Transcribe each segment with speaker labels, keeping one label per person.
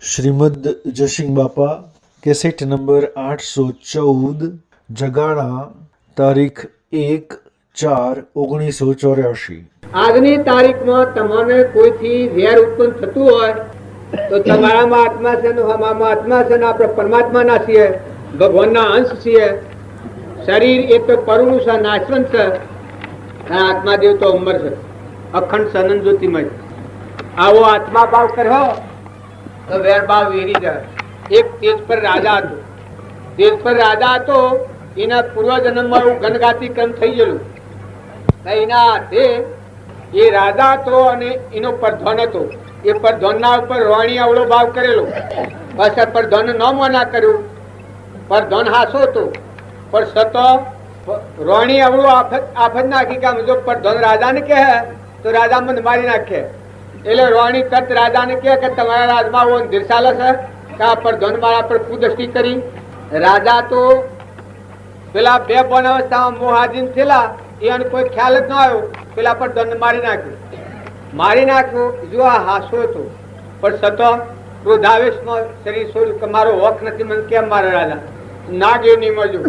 Speaker 1: શ્રીમદ જસિંગ બાપા cassette number 814 જગાડા તારીખ 1/4/1984।
Speaker 2: આજની તારીખમાં તમને કોઈથી વેર ઉત્પન્ન થતું હોય તો તમારામાં આત્મા છે ને અમારામાં આત્મા છે ને આપણે પરમાત્માના છીએ, ભગવાનના અંશ છીએ। શરીર એ તો પરુનું છે, નાશવંત છે, અને આત્માદેવ તો અમર છે, અખંડ સનન જ્યોતિમય। આવો આત્મા ભાવ કર્યો તો વેર ભાવ વેરી જાય। એક તેજ પર રાજા હતો, તેજ પર રાજા હતો, એના પૂર્વજન્મમાં એવું ગણગાતી ક્રમ થઈ ગયેલું। એના હાથે એ રાજા હતો અને એનો પ્રધાન હતો। એ પ્રધાનના ઉપર રોણી અવળો ભાવ કરેલો, પાછા પ્રધાન ન મના કર્યું। પ્રધાન હાસો હતો પણ સતો રોણી અવળું આફત નાખી કે જો પ્રધાન રાજાને કહે તો રાજા મને મારી નાખે। એટલે રોણી તરત રાજાને કહે કે તમારા રાજમાં એવો અંધેર ચાલે છે કે આ પ્રધાન મારા પર કુદૃષ્ટિ કરી। રાજા તો પેલા બે બોન અવસ્થામાં મોહાજીન થયેલા, એને કોઈ ખ્યાલ જ ન આવ્યો, પેલા પર દંડ મારી નાખ્યો। જો આ હાસો હતો પણ સતો ક્રોધાવેશમાં શરીર છોડ્યું કે મારો હક નથી, મને કેમ મારે રાજા? નાગ એ નિમજો,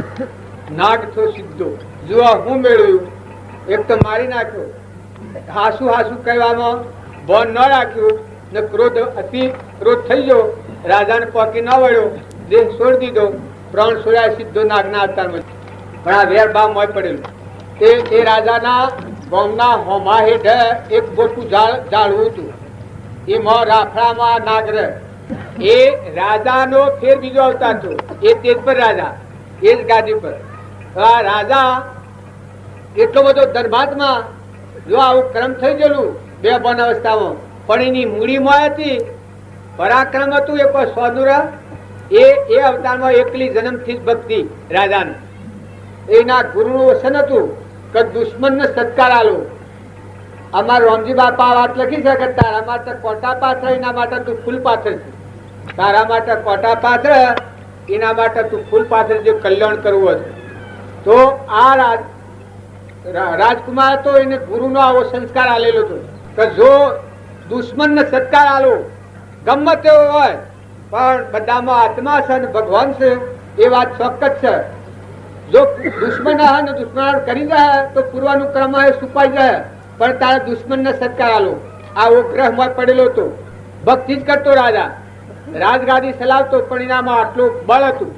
Speaker 2: નાગ તો સીધો જો હું મેળવ્યું, એક તો મારી નાખ્યો, હાસુ કહેવામાં બોન ન રાખ્યું ને ક્રોધ અતિ ક્રોધ થઈ ગયો, રાજાને પોકી ન વળ્યો, દેહ છોડી દીધો, પ્રાણ છોડ્યા, સીધો નાગના અવતારમાં। પણ આ વેર ભાવ મોય પડેલું। એ રાજાના ગામના હોમા હેઠે એક મોટું ઝાડવું હતું, એમાં રાફડામાં નાગ રહે। એ રાજાનો ફેર બીજો અવતાર હતો, એ તેજ પર રાજા, એ જ ગાદી પર। આ રાજા એટલો બધો ધર્માત્મા, જો આવું ક્રમ થઈ ગયેલું બે બન અવસ્થામાં, પણ એની મૂડીમાં હતી, પરાક્રમ હતું, એ કોઈ સ્વદુરા એ અવતારમાં એકલી જન્મથી જ ભક્તિ રાજાને। એના ગુરુનું વસન હતું કે દુશ્મનને સત્કાર આલો। અમારા રામજી બાપા વાત લખી છે કે તારા માટે કોટા પાત્ર, એના માટે તું ફૂલ પાત્ર છે। તારા માટે કોટા પાત્ર, એના માટે તું ફૂલ પાત્ર, જે કલ્યાણ કરવું હતું। તો આ રાજકુમાર હતો, એને ગુરુનો આવો સંસ્કાર આલેલો હતો કે જો દુશ્મનને સત્કાર આલો, ગમે તેવો હોય, પણ બધામાં આત્મા છે ને ભગવાન છે, એ વાત ચોક્કસ છે। જો દુશ્મન ને દુશ્મન કરી જાય તો પૂર્વાનું ક્રમ સુપાઈ જાય, પણ તારા દુશ્મનને સત્કાર આલો। આવો ગ્રહમાં પડેલો હતો, ભક્તિ જ કરતો રાજા, રાજગાદી ચલાવતો, પણ એનામાં આટલું બળ હતું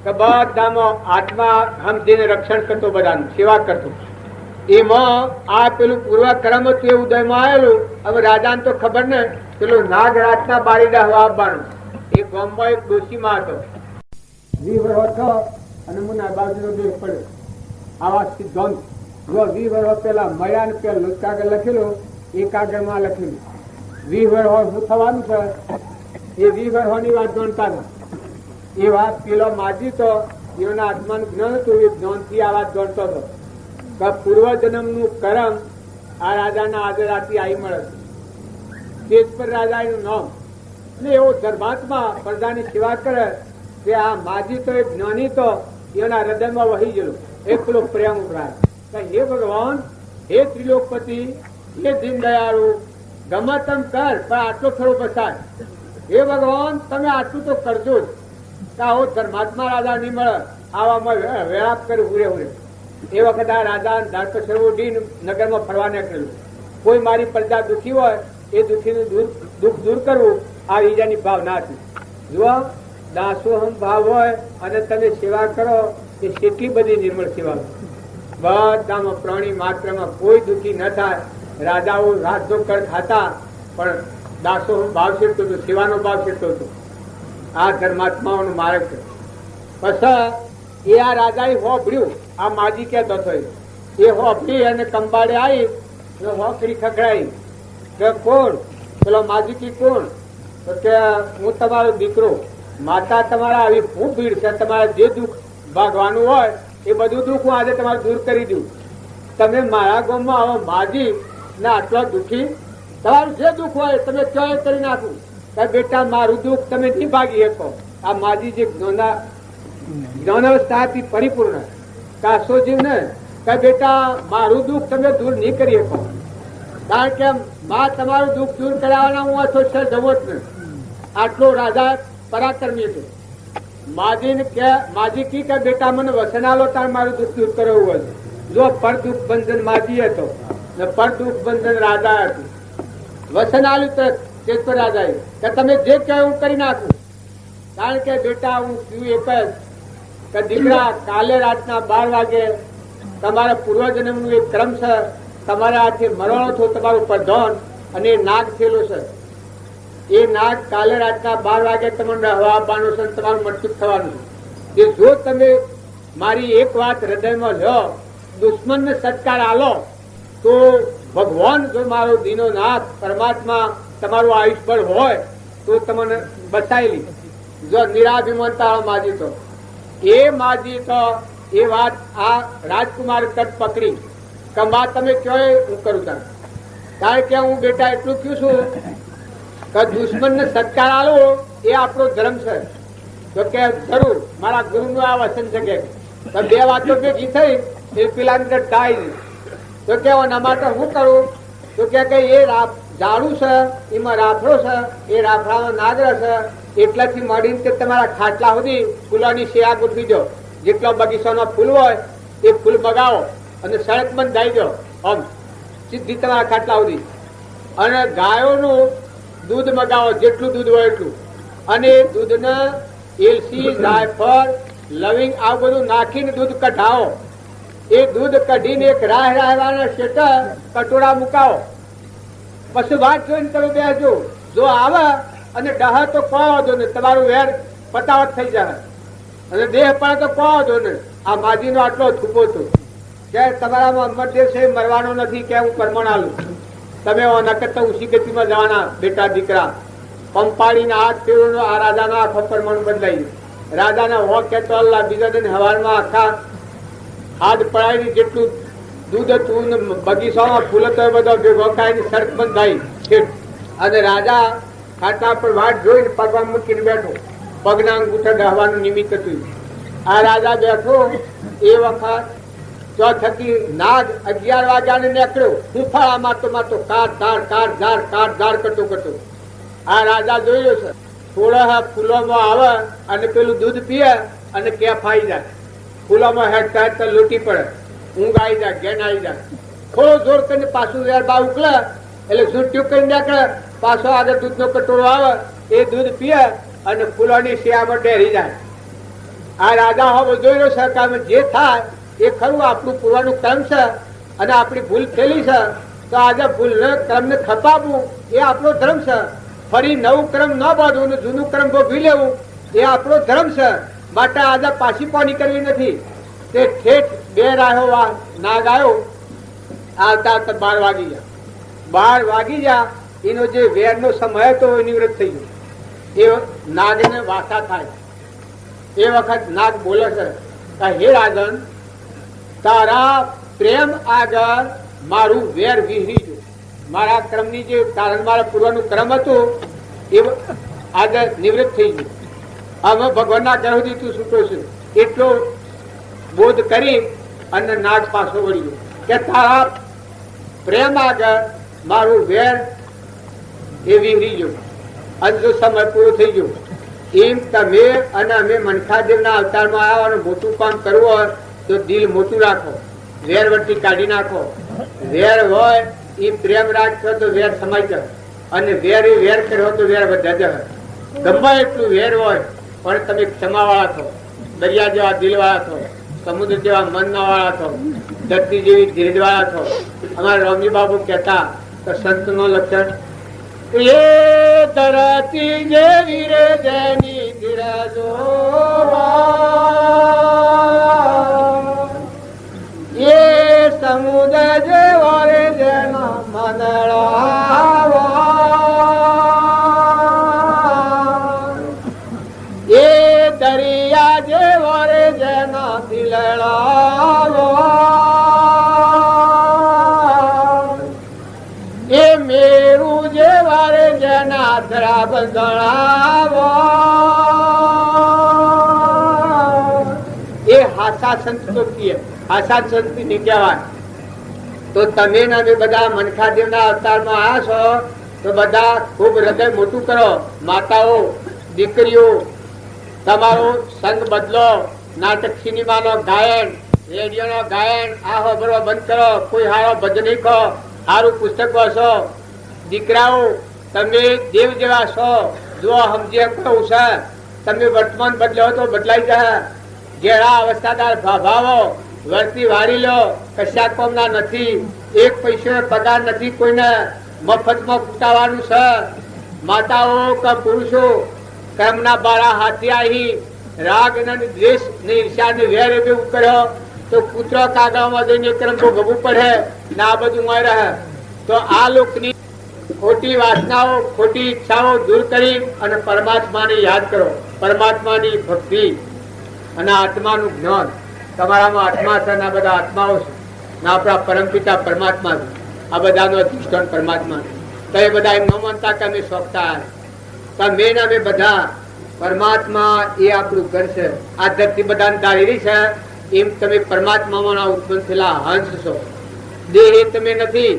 Speaker 2: કે બધામાં આત્મા સમજીને રક્ષણ કરતો, બધાનું સેવા કરતો। એમાં આ પેલું પૂર્વ ક્રમ હતું, એ ઉદયમાં આવેલું। હવે રાજાને તો ખબર ને, પેલું નાગ રાતના બારી દાહવા આવવાનું, એ ગામમાં એક ડોશીમાં હતો, અને મુના બાજુનો દેહ પડ્યો। આવા સિદ્ધાંત જો 20 વર્ષ પહેલા મળ્યા ને પેલું કાગળ લખેલો, એ કાગળમાં લખેલું 20 વર્ષ શું થવાનું છે, એ 20 વર્ષની વાત જાણતા હતા। એ વાત પેલો માજી તો એના આત્માનું જ્ઞાન હતું, એ જ્ઞાનથી આ વાત જાણતો હતો કે પૂર્વજન્મનું કરમ આ રાજાના આજે રાતે આવી મળે છે। તેજ પર રાજા એનું નામ, એટલે એવો ધર્માત્મા પ્રજાની સેવા કરે કે આ માજી તો એક જ્ઞાની તો એના હૃદયમાં વહી ગયેલો એકલો પ્રેમ ઉભરાય કે હે ભગવાન, હે ત્રિલોકપતિ, હે દીનદયાળુ, ગમે તેમ કર, પણ આટલો થોડો પસાર। હે ભગવાન, તમે આટલું તો કરજો જ, કે આવો ધર્માત્મા રાજા નહીં મળે, આવામાં વેરાપ કરી ઉરે ઉરે। એ વખત આ રાજા ધારકસરવડી નગરમાં ફરવા નીકળેલું। કોઈ મારી પ્રજા દુઃખી હોય, એ દુઃખીનું દુઃખ દૂર કરવું, આ બીજાની ભાવના હતી। જુઓ, દાસોહમ ભાવ હોય અને તમે સેવા કરો, એ કેટલી બધી નિર્મળ સેવા, બધામાં પ્રાણી માત્રમાં કોઈ દુઃખી ન થાય। રાજાઓ રાજ્ય કર ખાતા, પણ દાસોહમ ભાવ શીખતો હતો, સેવાનો ભાવ શીખતો હતો। આ ધર્માત્માઓનો માર્ગ છે। પછી એ આ રાજાએ હોભળ્યું, આ માજી કહેતો હતો, એ હોભળી અને કંબાડે આવી, હોકડી ખખડાઈ કે કોણ? પેલો માજી કી કોણ? તો કે હું તમારો દીકરો, માતા તમારા આવી ખૂબ ભીડ છે, તમારે જે દુઃખ ભાગવાનું હોય એ બધું દુઃખ હું આજે તમારે દૂર કરી દઉં। તમે મારા ગામમાં આવો માજી ને આટલો દુઃખી, તમારું જે દુઃખ હોય તમે ચોય કરી નાખું કે બેટા મારું દુઃખ તમે નહીં ભાગી શકો। આ માજી જે જ્ઞાનાવસ્થાથી પરિપૂર્ણ કાશો જીવ ને કે બેટા મારું દુઃખ તમે દૂર નહીં કરી શકો, કારણ કે તમારું દુઃખ દૂર કરાવવાના હું આ સોશિયલ જમત ને આટલો રાજા પરાક્રમી હતો. માજી કી કે બેટા મને વસનાલો તાર મારું દુઃખ દૂર કરવું હોય. જો પર દુઃખ બંધન માજી હતો ને પર દુઃખ બંધન રાજા હતું. વસન આલ્યું તો તેજ પર રાજાએ કે તમે જે કહો હું કરી નાખું. કારણ કે બેટા હું થયું એક જ કે દીકરા કાલે રાતના 12 વાગે તમારા પૂર્વજન્મનું એક ક્રમ છે. તમારા હાથે મરણો છો તમારું પ્રધાન અને એ નાગ થયેલો છે. એ નાગ કાલે રાતના 12 વાગે તમને હવા આપવાનો છે, તમારું મૃત્યુ થવાનું છે. એ જો તમે મારી એક વાત હૃદયમાં લો, દુશ્મનને સત્કાર આલો, તો ભગવાન જો મારો દીનોનાથ પરમાત્મા તમારું આયુષ્ય હોય તો તમને બચાવી લી. જો નિરાભિમાનતા માજી તો એ માજી તો એ વાત આ રાજકુમાર કટ પકડી કંબા તમે કયો હું કરું તાર. કારણ કે હું બેટા એટલું કહું છું કે દુશ્મનને સત્કાર આલો એ આપણો ધર્મ છે. તો કે જરૂર મારા ગુરુનું આ વચન છે કે બે વાતો ભેગી થઈ એ પેલા અંદર ડાય. તો કે એના માટે હું કરું? તો કે એ ઝાડું છે એમાં રાફડો છે, એ રાફડામાં નાગર છે, એટલાથી મળીને કે તમારા ખાટલા સુધી ફૂલોની શિયા ગોઠવી દો. જેટલો બગીચામાં ફૂલ હોય એ ફૂલ મગાવો અને સડક બંધ ધાઈ દો આમ સીધી તમારા ખાટલા સુધી. અને ગાયોનું દૂધ મગાવો, જેટલું દૂધ હોય એટલું. અને એ દૂધને એલસી, જાયફળ, લવિંગ આ બધું નાખીને દૂધ કઢાવો. એ દૂધ કઢીને એક રાહવાના શેટર કટોરા મુકાવો. પછી વાત જોઈને તમે બેસજો. જો આવે અને ડહ તો કહો દો ને, તમારું વેર પતાવટ થઈ જાય. અને દેહ પડે તો કહો દો ને. આ માજીનો આટલો થૂપો હતો કે તમારામાં અમરદેવ છે મરવાનો નથી કે હું પરમણ આલું. તમે નકર તો ઉસી ગતિમાં જવાના બેટા દીકરા. પંપાડીના હાથ ફેરવાનો આ રાજાના આખો પરમણ બદલાઈ. રાજાના હો કેતો અલ્લાહ બીજા દિન હવારમાં આખા હાથ પડાવી જેટલું દૂધ હતું ને બગીચામાં ફૂલ હતો એ બધો ભેગો ખાઈને સડક બંધ થાય. અને રાજા ખાટા પર વાટ જોઈને પગમાં મૂકીને બેઠો. પગના અંગૂઠા ડહવાનું નિમિત્ત હતું. આ રાજા બેઠો એ વખત તો થકી નાગ 11 વાગ્યાને નીકળ્યો. હુફાળા મારતો મારતો કાઢ ધાર કાઢ ધાર કાઢ ધાર કરતો કરતો. આ રાજા જોયો છે થોડા ફૂલોમાં આવે અને પેલું દૂધ પીએ અને કેફ આવી જાય. ફૂલોમાં હેડતા હેડતા લૂંટી પડે, ઊંઘ આવી જાય, ઘેન આવી જાય. થોડો જોર કરીને પાછું વેર બા ઉકલે એટલે ઝૂંટ્યું કરી નાખે. પાછો આગળ દૂધનો કટોરો આવે, એ દૂધ પીએ અને ફૂલોની શિયામાં ડેરી જાય. આ રાજા હવે જોઈ રહ્યો છે કે અમે જે થાય એ ખરું આપણું પૂર્વનું ક્રમ છે અને આપણી ભૂલ થયેલી છે. તો આજે ભૂલને ક્રમને ખપાવવું એ આપણો ધર્મ છે. ફરી નવું ક્રમ ન બાંધવું ને જૂનું ક્રમ ભોગવી લેવું એ આપણો ધર્મ છે. માટે આજે પાછી પાણી કરવી નથી. તે ઠેઠ 2 રાહો નાગ આવ્યો. આવતા આવતા 12 વાગી ગયા. 12 વાગી ગયા એનો જે વેરનો સમય હતો એ નિવૃત્ત થઈ ગયો. એ નાગને વાસા થાય. એ વખત નાગ બોલે છે કે હે રાજન, તારા પ્રેમ આગળ મારું વેર વિહરી ગયું. મારા ક્રમની જે તારણ મારા પૂર્વનું ક્રમ હતું એ આજે નિવૃત્ત થઈ ગયું. હવે ભગવાનના ઘર સુધી તું છૂટો છે એટલો બોધ કરી અને નાગ પાછો વળી ગયો કે તારા પ્રેમ આગળ મારું વેર એ વિહરી ગયું. અંજો સમય પૂરો થઈ ગયો. એમ તમે અને અમે મનખાદેવના અવતારમાં આવવાનું મોટું કામ કરવું હોય તો દિલ મોટું રાખો, વેર વટી કાઢી નાખો. વેર હોય એ પ્રેમ રાખશો તો વેર સમાઈ જાય, અને વેર એ વેર કર્યો તો વેર વધે જાય. ગમે એટલું વેર હોય પણ તમે ક્ષમાવાળા છો, દરિયા જેવા દિલવાળા છો, સમુદ્ર જેવા મનના વાળા છો, ધરતી જેવી ધીરજવાળા છો. અમારા રામજી બાબુ કહેતા કે સંતનું લક્ષણ એ ધરતી જેવી રે જેની ધીરજો, એ સમુદ્ર જેવો રે જેના મંડળા, એ દરિયા જેવો રે જેના દિલડા, એ મેરું જેવા રે જેના ધરા બંધણાવો. એ હાસા સંસ્કૃતિ, હાસા સંસ્કૃતિ કહેવાય. તો તમે ને અમે બધા મનખાદેવના અવતારમાં આવ્યા છો તો બધા ખૂબ હૃદય મોટું કરો. માતાઓ, દીકરીઓ, તમારો સંગ બદલો. નાટક સિનેમાનો ગાયન, રેડિયોનો ગાયન આ હોબળો બંધ કરો. કોઈ હારો ભજની કહો, સારું પુસ્તક વાંચો. દીકરાઓ, તમે દેવ જેવા છો. જો સમજે કહું છે, તમે વર્તમાન બદલો તો બદલાઈ જાય. ઘેરા અવસ્થાદાર ભાવો વર્તી વાળી લો. કશા કોમના નથી. એક પૈસો પગાર નથી કોઈને. મફતમાં કૂટાવાનું છે. માતાઓ કે પુરુષો, કર્મના બાળા હાથી આવી રાગ અને દ્વેષ ને ઈર્ષા ને વેર એવું કર્યો તો પુત્ર કાગળમાં જઈને કર્મ ભોગવવું પડે ને આ બધું મળે રહે. તો આ લોકની ખોટી વાસનાઓ, ખોટી ઈચ્છાઓ દૂર કરી અને પરમાત્માને યાદ કરો. પરમાત્માની ભક્તિ અને આત્માનું જ્ઞાન. તમારામાં આત્મા છે ને આ બધા આત્માઓ છે ને આપણા પરમપિતા પરમાત્મા છે. આ બધાનો અધિષ્ઠાન પરમાત્મા છે. તો એ બધા એમ ન માનતા કે અમે સોંપતા તમે ને અમે બધા પરમાત્મા એ આપણું ઘર છે. આ ધરતી બધાને તારી છે એમ તમે પરમાત્મામાં ઉત્પન્ન થયેલા હંસ છો. દેહ તમે નથી.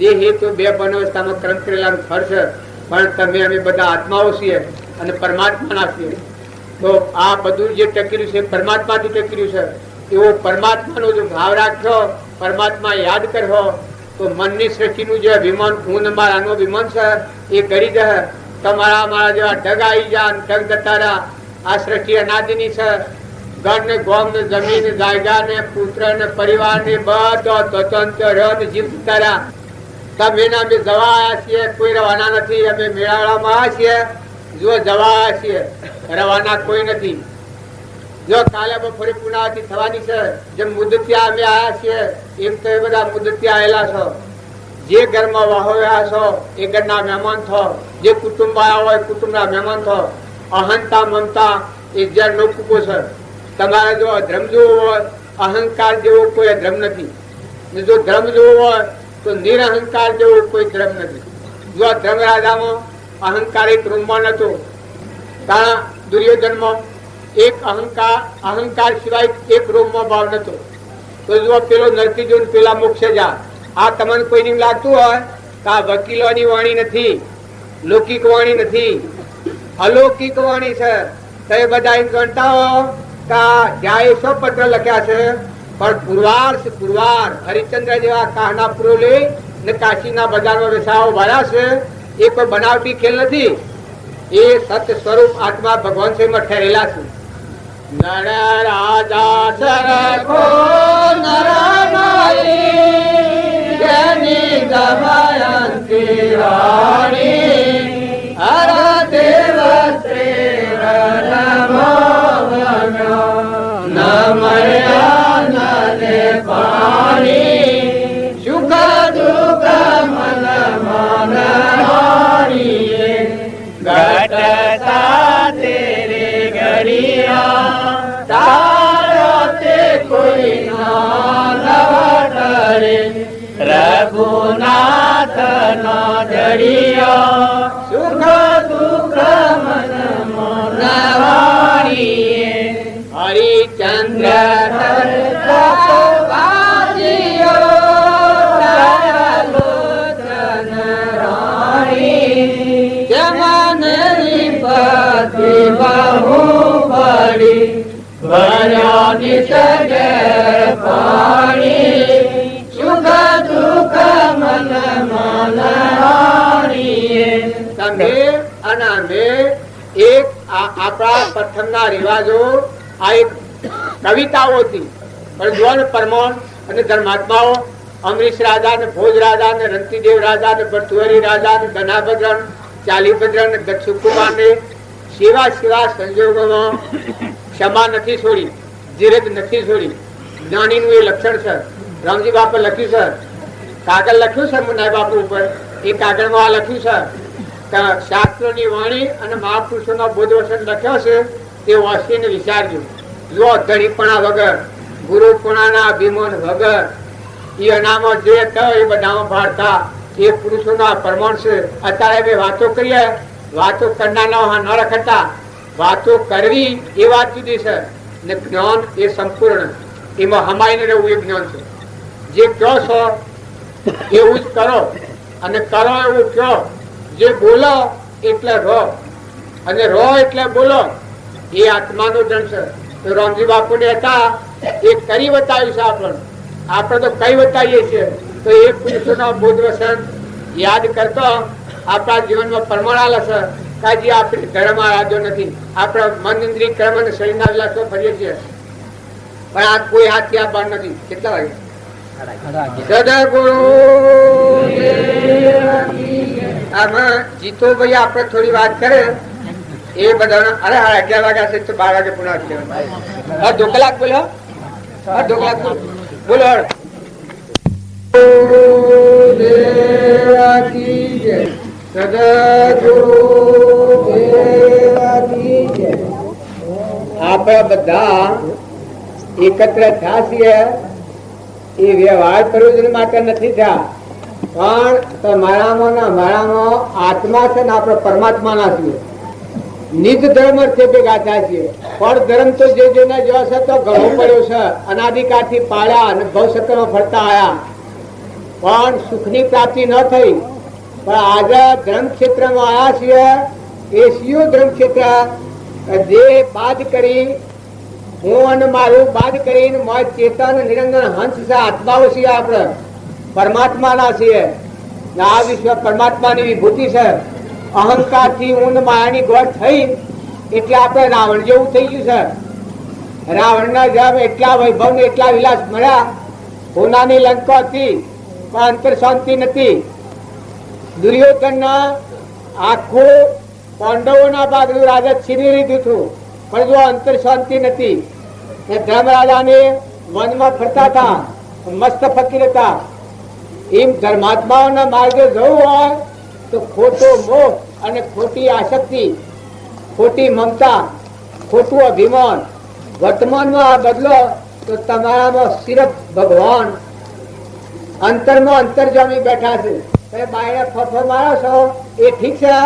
Speaker 2: દેહ તો બે અવસ્થામાં કર્મ કરેલાનું ફળ છે, પણ તમે અમે બધા આત્માઓ છીએ અને પરમાત્માના છીએ. તો આ બધું જે ટકેલું છે પરમાત્માથી ટકેલું છે. એવો પરમાત્માનો જો ભાવ રાખ્યો, પરમાત્મા યાદ કરવો, તો મનની સૃષ્ટિનું જે વિમાન હું મારાનો વિમાન છે એ કરી દે. તમારા મારા જેવા ઢગ આવી જા, ઢગ દતારા. આ સૃષ્ટિ અનાદિની છે. ઘર ને ગોમ ને જમીન જાયગા ને પુત્ર ને પરિવાર ને બધો સ્વતંત્ર જીવ તારા. તમે ને અમે જવા આવ્યા છીએ, કોઈ રવાના નથી. અમે મેળાવડામાં આવ્યા છીએ, જો જવા આવ્યા છીએ, રવાના કોઈ નથી. જો કાલે બપોરે પુનાવતી થવાની છે, જેમ મુદતિયા અમે આવ્યા છીએ એમ તો એ બધા મુદતિયા આવેલા છો. જે ઘરમાં વહોવ્યા છો એ ઘરના મહેમાન થો. જે કુટુંબ આવ્યા હોય કુટુંબના મહેમાન થો. અહંતા મમતા એ જળ નો કૂપો છે. તમારે જો ધર્મ જોવો હોય, અહંકાર જેવો કોઈ ધર્મ નથી. જો ધર્મ જોવો હોય તો નિરહંકાર જેવો કોઈ ધર્મ નથી. જો ધર્મ રાજામાં અહંકાર એક રૂમમાં નતો, તાણા દુર્યોધનમાં એક અહંકાર સિવાય એક રૂમમાં ભાવ નતો. તો જો પેલો નરકી જો પેલા મોક્ષે જા. આ તમને કોઈને લાગતું હોય કે આ વકીલોની વાણી નથી, લૌકિક વાણી નથી, અલૌકિક વાણી છે. તો એ બધા એમ ગણતા હો કે જ્યાં 100 પત્ર લખ્યા છે, પણ પુરવાર છે. પુરવાર હરિચંદ્ર જેવા કાહના પુરો લઈ ને કાશીના બજારમાં વેસાઓ ભર્યા છે. એ કોઈ બનાવટી ખેલ નથી. એ સત્ય સ્વરૂપ આત્મા ભગવાન છે એમાં ઠરેલા છે. નર રાજા સરખો નર નારી જેની દમયંતી રાણી હર દેવ શ્રી નમયા નલે પાણી સુખ દુઃખ મન મન હારી ઘટ સાથે રે ઘડિયા તારો તે કોઈ ના ડરે રઘુનાથ નો જડિયા સુખ દુઃખ મન મન હારી હરિચંદ્ર તમે અને અમે એક આપણા પ્રથમના રિવાજો આ એક કવિતાઓથી પણ જોન પરમોન અને ધર્માત્માઓ અમરીશ રાજા ને ભોજ રાજા ને રંતીદેવ રાજા ને ભરતુહરી રાજા ને ધનાભદ્ર ચાલીભદ્ર ને દક્ષુકુમાર ને સેવા સંજોગોમાં ક્ષમા નથી છોડી, ધીરજ નથી છોડી. જ્ઞાનીનું એ લક્ષણ છે. રામજી બાપે લખ્યું છે, કાગળ લખ્યું છે મુનાઈ બાપુ ઉપર. એ કાગળમાં આ લખ્યું છે કે શાસ્ત્રોની વાણી અને મહાપુરુષોનો બોધવચન લખ્યો છે તે વાંચીને વિચારજો. જો ધણીપણા વગર, ગુરુપણાના અભિમાન વગર એ અનામત જે થયો એ બધામાં ભાડતા એ પુરુષોના પ્રમાણ છે. અત્યારે બે વાતો કરીએ, વાતો કરનારા ન રખડતા. વાતો કરવી એ વાત જુદી છે ને જ્ઞાન એ સંપૂર્ણ. એમાં હમાઈને રહેવું એ જ્ઞાન છે. જે કહો છો એવું જ કરો અને કરો એવું કહો જે બોલો એટલે રો, અને રો એટલે બોલો, એ આત્માનો જન્મ છે. તો રામજી બાપુને હતા એ કરી બતાવ્યું છે આપણને. આપણે તો કઈ બતાવીએ છીએ. તો એ પુરુષોનો બોધ વસન યાદ કરતો આપણા જીવનમાં પરમાણ છે. કાજી આપણે ધર્મ આરાધ્યો નથી, આપણે મન ઇન્દ્રિય કર્મ અને શરીરના વિલાસો ફરીએ છીએ, પણ આ કોઈ હાથ આ બાર નથી. કેટલા વાગે? સદગુરુ આમાં જીતોભાઈ આપણે થોડી વાત કરે એ બધા. અરે હા 11 વાગ્યા છે તો 12 વાગે પુનઃ અડધો કલાક બોલો, અડધો કલાક બોલો. આપણે બધા એકત્ર થયા છીએ એ વ્યવહાર પ્રયોજન માટે નથી થયા, પણ તમારામાં આત્મા છે ને આપણે પરમાત્માના છીએ. નિજ ધર્મ છે ભેગા થયા છીએ. પણ ધર્મ તો જે જેને જો છે તો ઘણો પડ્યો છે. અનાદિકાળથી પાળ્યા અને ભવસત્રમાં ફરતા આવ્યા, પણ સુખની પ્રાપ્તિ ન થઈ. પણ આજે ધર્મ ક્ષેત્રમાં આવ્યા છીએ. એ સિયો ધર્મ ક્ષેત્ર જે બાદ કરી હું અને મારું બાદ કરીને મોજ ચેતન નિરંજન હંસ છે. આત્માઓ છીએ, આપણે પરમાત્માના છીએ. આ વિશ્વ પરમાત્માની વિભૂતિ છે. અહંકાર થી ઊંડ માયાની ગોળ થઈ એટલે આપણે રાવણ જેવું થઈ ગયું છે. રાવણ ના જેમ એટલા વૈભવ ને એટલા વિલાસ મળ્યા. હોનાની લંકા હતી પણ અંતર શાંતિ નથી. દુર્યોધન આખું પાંડવોના ભાગનું રાજા છીનવી લીધું હતું, પણ જો અંતર શાંતિ નથી. ધર્મરાજાને વનમાં ફરતા હતા, મસ્ત ફકીર હતા. એમ ધર્માત્માઓના માર્ગે જવું હોય તો ખોટો મોહ અને ખોટી આસક્તિ, ખોટી મમતા, ખોટું અભિમાન વર્તમાનમાં આ બદલો તો તમારામાં સિર્ફ ભગવાન અંતરમાં અંતર્જામી બેઠા છે. તમે બાયણે ફફો મારો છો એ ઠીક છે,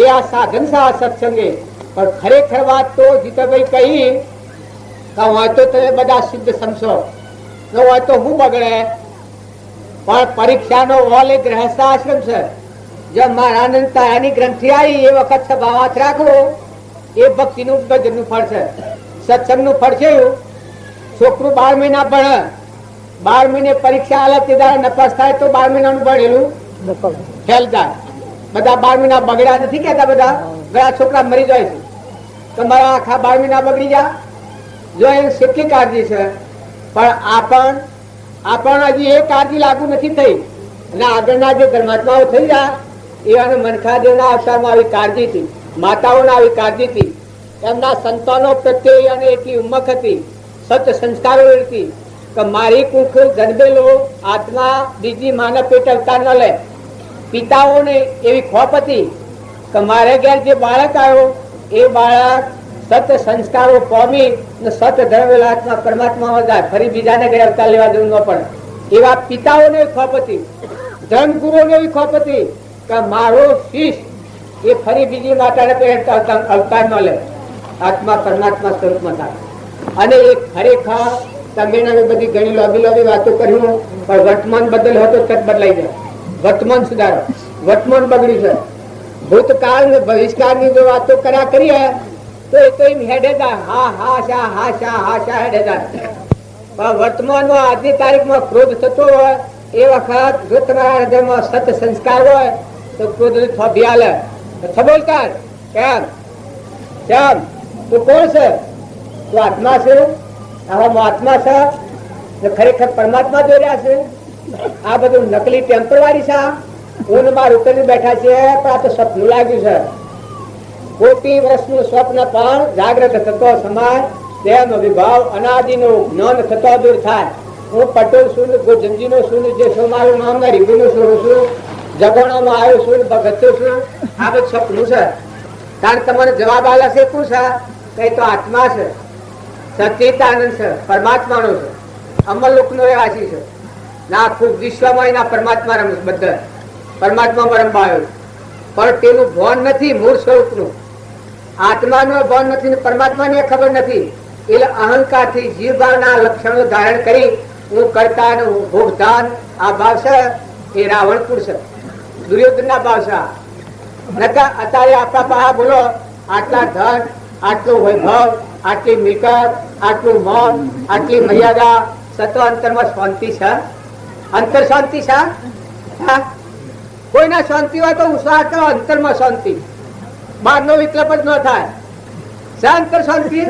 Speaker 2: એ આ સાધન છે આ સત્સંગે. પણ ખરેખર વાત તો જીતાભાઈ કહી કે હોય તો તમે બધા સિદ્ધ સમજો, ન હોય તો હું બગડે. પણ પરીક્ષાનો હોલ એક રહસ્યાશ્રમ છે. જો મહારાનંદ તારાની ગ્રંથિ આવી એ વખત સભાવાત રાખો, એ ભક્તિનું ભજનનું ફળ છે, સત્સંગનું ફળ છે. છોકરું 12 મહિના ભણે, 12 મહિને પરીક્ષા આલે તે દાડે નપાસ થાય તો 12 મહિનાનું ભણેલું ફેલ થાય. બધા 12 મહિના બગડ્યા નથી કેતા, બધા ઘણા છોકરા મરી જાય છે. તમારા આખા 12 મહિના બગડી જાય. જો એ કેટલી કાળજી છે, પણ આપણ હજી એ કાળજી લાગુ નથી થઈ. અને આગળના જે ધર્માત્માઓ થઈ ગયા એવાને મનખાદેવના અવતારમાં આવી કાળજી હતી, માતાઓના આવી કાળજી હતી. એમના સંતાનો પ્રત્યે અને એટલી ઉમક હતી, સત્ય સંસ્કારો હતી કે મારી કુખ જન્મેલો આત્મા બીજી માનવ પેટ અવતાર ન લે. પિતાઓને એવી ખોપ હતી કે મારે ઘેર જે બાળક આવ્યો એ બાળક સત્ય સંસ્કારો પામી સત્ય ધર્મેલા આત્મા પરમાત્મામાં જાય, ફરી બીજાને ઘરે અવતાર લેવા જવું ન પડે. એવા પિતાઓને ખોપ હતી, ધર્મગુરુઓને એવી ખોપ હતી કે મારો શિષ્ય એ ફરી બીજી માતાને અવતાર ન લે, આત્મા પરમાત્મા સ્વરૂપમાં થાય. અને એ ખરેખર તમે બધી ઘણી લોબી વાતો કર્યું, પણ વર્તમાન બદલ હતો તત બદલાઈ જાય. વર્તમાન સુધારો, વર્તમાન બગડ્યું છે. ભૂતકાળ ને ભવિષ્યકાળની જો વાતો કર્યા કરીએ તો એ તો એમ હેડેદાર હા હા શા હા શા હા શા હેડેદાર. પણ વર્તમાનમાં આજની તારીખમાં ક્રોધ થતો હોય એ વખત જો તમારા હૃદયમાં સત્ય સંસ્કાર હોય તો ક્રોધ થોભી હાલે. બોલતા કેમ કેમ તું કોણ છે? તું આત્મા છે. આવામાં આત્મા છે, ખરેખર પરમાત્મા જોઈ રહ્યા છે. આ બધું નકલી ટેમ્પરવારી છે. ઊન બાર ઉતરી બેઠા છે, પણ આ તો સપનું લાગ્યું છે. કોટી વર્ષનું સ્વપ્ન પણ જાગ્રત થતો સમાય તેમ વિભાવ અનાદિનો જ્ઞાન થતો દૂર થાય. હું પટેલ છું, ગોજનજીનો છું, જે છું મારું નામ ના રીબીનું છું, જગોણામાં આવ્યો છું, ભગત છું. આ બધું સપનું છે. કારણ તમને જવાબ આલે છે શું છે? કઈ તો આત્મા છે, સચિતાનંદ છે, પરમાત્માનો છે, અમરલોકનો રહેવાસી છે. ના આખું વિશ્વમાં એના પરમાત્મા રમે છે. બધા પરમાત્મા રમવા આવ્યો, પણ તેનું ભાન નથી મૂળ સ્વરૂપનું. આત્માનું ભાન નથી ને પરમાત્માની ખબર નથી. એટલે અહંકારથી જીવ ભાવના લક્ષણો ધારણ કરી હું કરતા હું ભોગધાન આ ભાવ છે એ રાવણપુર છે. દુર્યોધનના ભાષા નકા અત્યારે આપણા પાસે બોલો આટલા ધન, આટલું વૈભવ, આટલી મિલકત, આટલું મન, આટલી મર્યાદા, છતાં અંતરમાં શાંતિ છે? અંતર શાંતિ છે? હા, કોઈના શાંતિ હોય તો ઉત્સાહ કરો, અંતરમાં શાંતિ, બહારનો વિકલ્પ જ ન થાય. અંતર શાંતિ.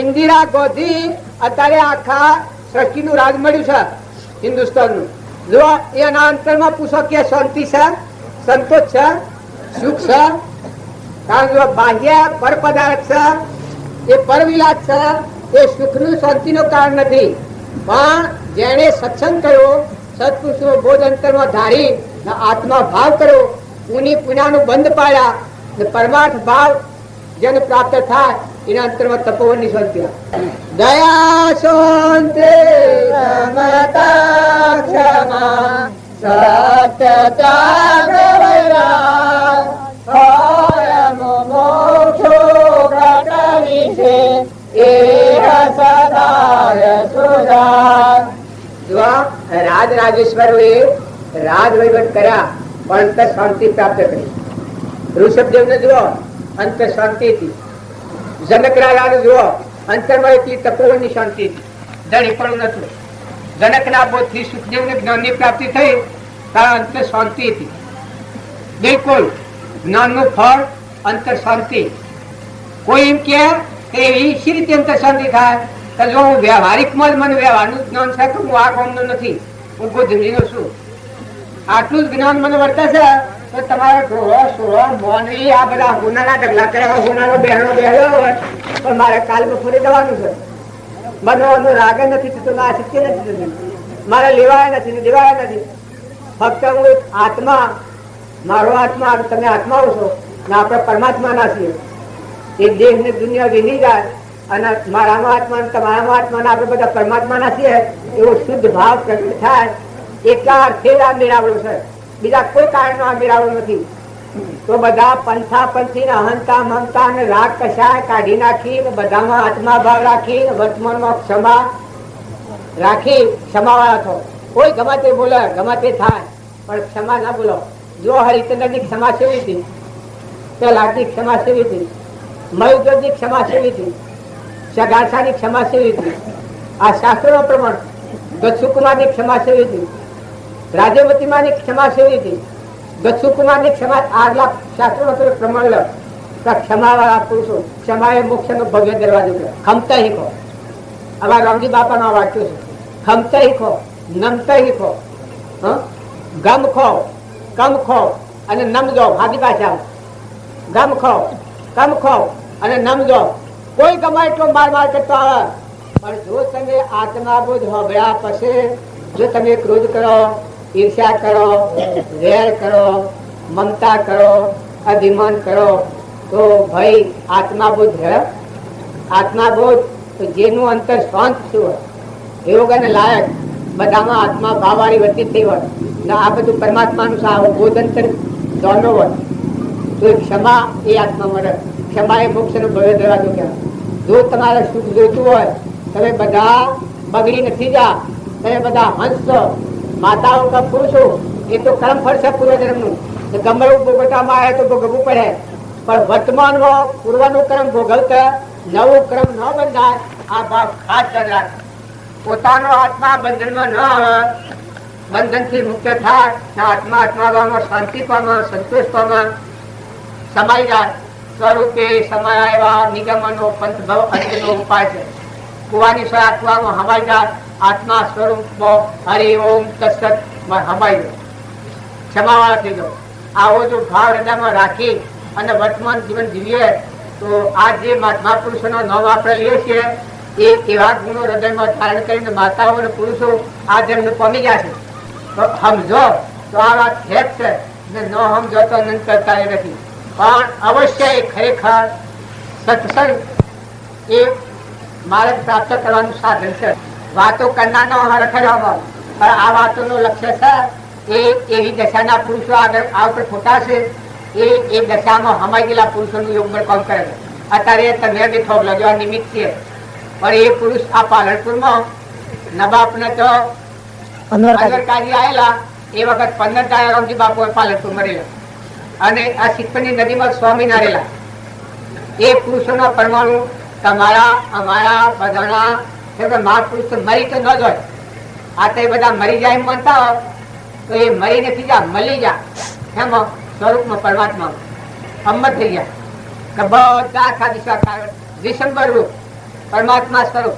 Speaker 2: ઇન્દિરા ગાંધી અત્યારે આખા સૃષ્ટિનું રાજ મળ્યું છે હિન્દુસ્તાનનું. જો એના અંતરમાં પૂછો કે શાંતિ છે, સંતોષ છે, સુખ છે? કારણ કે બાહ્ય પર પદાર્થ છે, એ પરવિલાસ છે, એ સુખનું શાંતિનું કારણ નથી. પણ જેને સત્સંગ કર્યો, સત્પુરુષનો બોધ અંતરમાં ધારી આત્મા ભાવ કર્યો, પુની પુનાનું બંધ પાડ્યા, પરમાર્થ ભાવ જેને પ્રાપ્ત થાય એના અંતરમાં તપોવનની શાંતિ. દયા શાંતિ સમતા ક્ષમા સત્ય ત્યાગ વૈરાગ હોય મોક્ષો ઘટ વિશે એહ સદાય સુધાર. જો રાજ રાજેશ્વરોએ રાજ વહીવટ કર્યા પણ અંતર શાંતિ પ્રાપ્ત કરી. ઋષભદેવને જુઓ, અંતર શાંતિ હતી. જનક રાજાને જુઓ, અંતરમાં એટલી તપોવનની શાંતિ હતી, દળી પણ નતું. જનકના બોધથી સુખદેવને જ્ઞાનની પ્રાપ્તિ થઈ, કારણ અંતર શાંતિ હતી. બિલકુલ જ્ઞાનનું ફળ અંતર શાંતિ. કોઈ એમ કે એવી શી રીતે અંતર શાંતિ થાય? તો જો હું વ્યવહારિકમાં જ મને વ્યવહારનું જ્ઞાન છે કે હું આ કામનો નથી, હું બુદ્ધિનો છું, આટલું જ જ્ઞાન મને વર્તે છે, તો તમારે ઢોળો સોળો મોનવી આ બધા હોનાના ઢગલા કર્યા, હોનાનો બહેનો બેહ્યો હોય પણ મારે કાલ બપોરે જવાનું છે. બનવાનું રાગે નથી થતું, ના શક્ય નથી થતું, મારે લેવાય નથી, દેવાય નથી. ફક્ત હું એક આત્મા, મારો આત્મા, તમે આત્માઓ છો ને આપણે પરમાત્માના છીએ. એ દેહ ને દુનિયા વિની જાય અને મારામાં આત્મા, તમારામાં આત્મા, આપણે બધા પરમાત્માના છીએ એવો શુદ્ધ ભાવ પ્રગટ થાય. એટલા અર્થે આ મેળાવડો છે, બીજા કોઈ કારણનો આ મેળાવડો નથી. તો બધા પંથા પંથી અહંતા મમતા અને રાગ કશાય કાઢી નાખી, બધામાં આત્મા ભાવ રાખી, વર્તમાનમાં ક્ષમા રાખી, ક્ષમાવાળા છો. કોઈ ગમે તે બોલે, ગમે તે થાય, પણ ક્ષમા ના બોલો. જો હરિચંદ્ર ની ક્ષમા સેવી હતી, પ્રહલાદની ક્ષમા સેવી હતી, મયુદ્ધની ક્ષમા સેવી હતી, સગાસાની ક્ષમા સેવી હતી. આ શાસ્ત્રો પ્રમાણ દક્ષુકુમારની ક્ષમા સેવી હતી, રાજ્યવતીમાની ક્ષમા સેવી હતી. દક્ષુકુમારની ક્ષમા આગલા શાસ્ત્રો પ્રમાણ લો. ક્ષમા વાળા પુરુષો, ક્ષમા એ મોક્ષ નો ભવ્ય દરવાજો છે. ખમતા શીખો. આવા રામજી બાપા નો વાક્યો છે. ખમતા શીખો, નમતા શીખો, ગમ ખો, કમ ખો અને નમ જો. ભાગી પાછા ગમ ખો, કમ ખો અને નમ જો. કોઈ ગમે એટલો માર માર કરતો આવે, પણ જો તમે આત્મા બોધ હોભળ્યા પછી જો તમે ક્રોધ કરો, ઈર્ષ્યા કરો, વેર કરો, મમતા કરો, અભિમાન કરો, તો ભાઈ આત્મા બોધ રહે. આત્મા બોધ જેનું અંતર શાંત થયું હોય, યોગ અને લાયક બધામાં આત્મા ભાવવાળી વૃત્તિ થઈ હોય ને આ બધું પરમાત્માનું સારું બોધ અંતર દોડનો હોય, તો ક્ષમા એ આત્મા મળે. ક્ષમા એ મોક્ષનો ભવ્ય દરવાજો કહેવાય. જો તમારે સુખ જોઈતું હોય, તમે બધા બગડી નથી જા, તમે બધા હંસ છો, માતાઓ કા પુરુષો, એ તો કર્મ ફળ છે પૂર્વજન્મનું. ગમડું ભોગવટામાં આવે તો ભોગવવું પડે, પણ વર્તમાનમાં પૂર્વનું કર્મ ભોગવતા નવું કર્મ ન બંધાય. આ ભાવ ખાસ યાદ રાખ. પોતાનો આત્મા બંધનમાં ન આવે, બંધનથી મુક્ત થાય, આત્મા આત્મામાં શાંતિ પામે, સંતોષ પામે, સમાઈ જાય. સ્વરૂપે સમાયા નિગમનો પંથ ભવ અંતનો ઉપાય છે. કુવાની સયા કુવામાં હમાઈ જાય, આત્મા સ્વરૂપમાં હરિ ઓમ તત્સત હમાઈ જાય, ક્ષમાવાળા થઈ જાઓ. આવો જો ભાવ હૃદયમાં રાખી અને વર્તમાન જીવન જીવીએ તો આ જે મહાપુરુષોનો નામ આપણે લઈએ છીએ એ એવા ગુણો હૃદયમાં ધારણ કરીને માતાઓ અને પુરુષો આ જેમને પામી ગયા છે. તો સમજો તો આ વાત હેત છે ને, ન સમજો તો અનંત કરતા નથી. પણ અવશ્ય એ ખરેખર સત્સંગ એ માર્ગ પ્રાપ્ત કરવાનું સાધન છે. વાતો કરનારનો રખડવામાં, પણ આ વાતોનું લક્ષ્ય છે એ એવી દશાના પુરુષો આગળ આ ઉપર ખોટા છે, એ દશામાં હમાઈ ગયેલા પુરુષોનું યોગબળ કામ કરે છે. અત્યારે તમે બી થોક લજો નિમિત્ત છે, પણ એ પુરુષ આ પાલનપુરમાં નવાબને તો અનવરકારી આવેલા એ વખત 15 દયારામજી બાપુએ પાલનપુર મરેલા અને આ શિખરની નદીમાં સ્વામી નારેલા. એ પુરુષોના પરમાણુ તમારા અમારા બધાના મહાપુરુષ મરી તો ન જ હોય. આ તો એ બધા મરી જાય એમ માનતા હોય તો એ મરી નથી જા, મળી જા એમાં સ્વરૂપમાં પરમાત્મા અમર થઈ ગયા કે બધા આખા દિશા વિશંબર રૂપ પરમાત્મા સ્વરૂપ.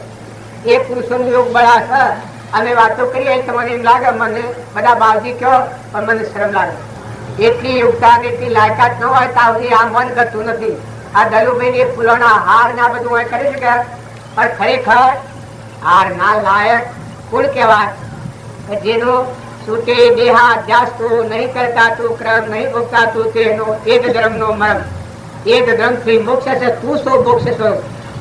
Speaker 2: એ પુરુષોનું યોગ બળા છે. અમે વાતો કરીએ તમને એમ લાગે મને બધા બાવજી કહો પણ મને શરમ લાગે. એટલી યોગતા એટલી લાયકાત ન હોય ત્યાં સુધી આ મન કરતું નથી. આ દલુભાઈ એ ફૂલોના હાર ના બધું હોય કરી શકે પણ ખરેખર હાર ના લાયક કુળ કહેવાય કે જેનું છૂટે દેહા અધ્યાસ તું નહીં કરતા તું ક્રમ નહીં ભોગતા તું તેનો એ જ ધર્મ નો મરમ. એ જ ધર્મ થી મોક્ષ છે. તું શો મોક્ષ છો.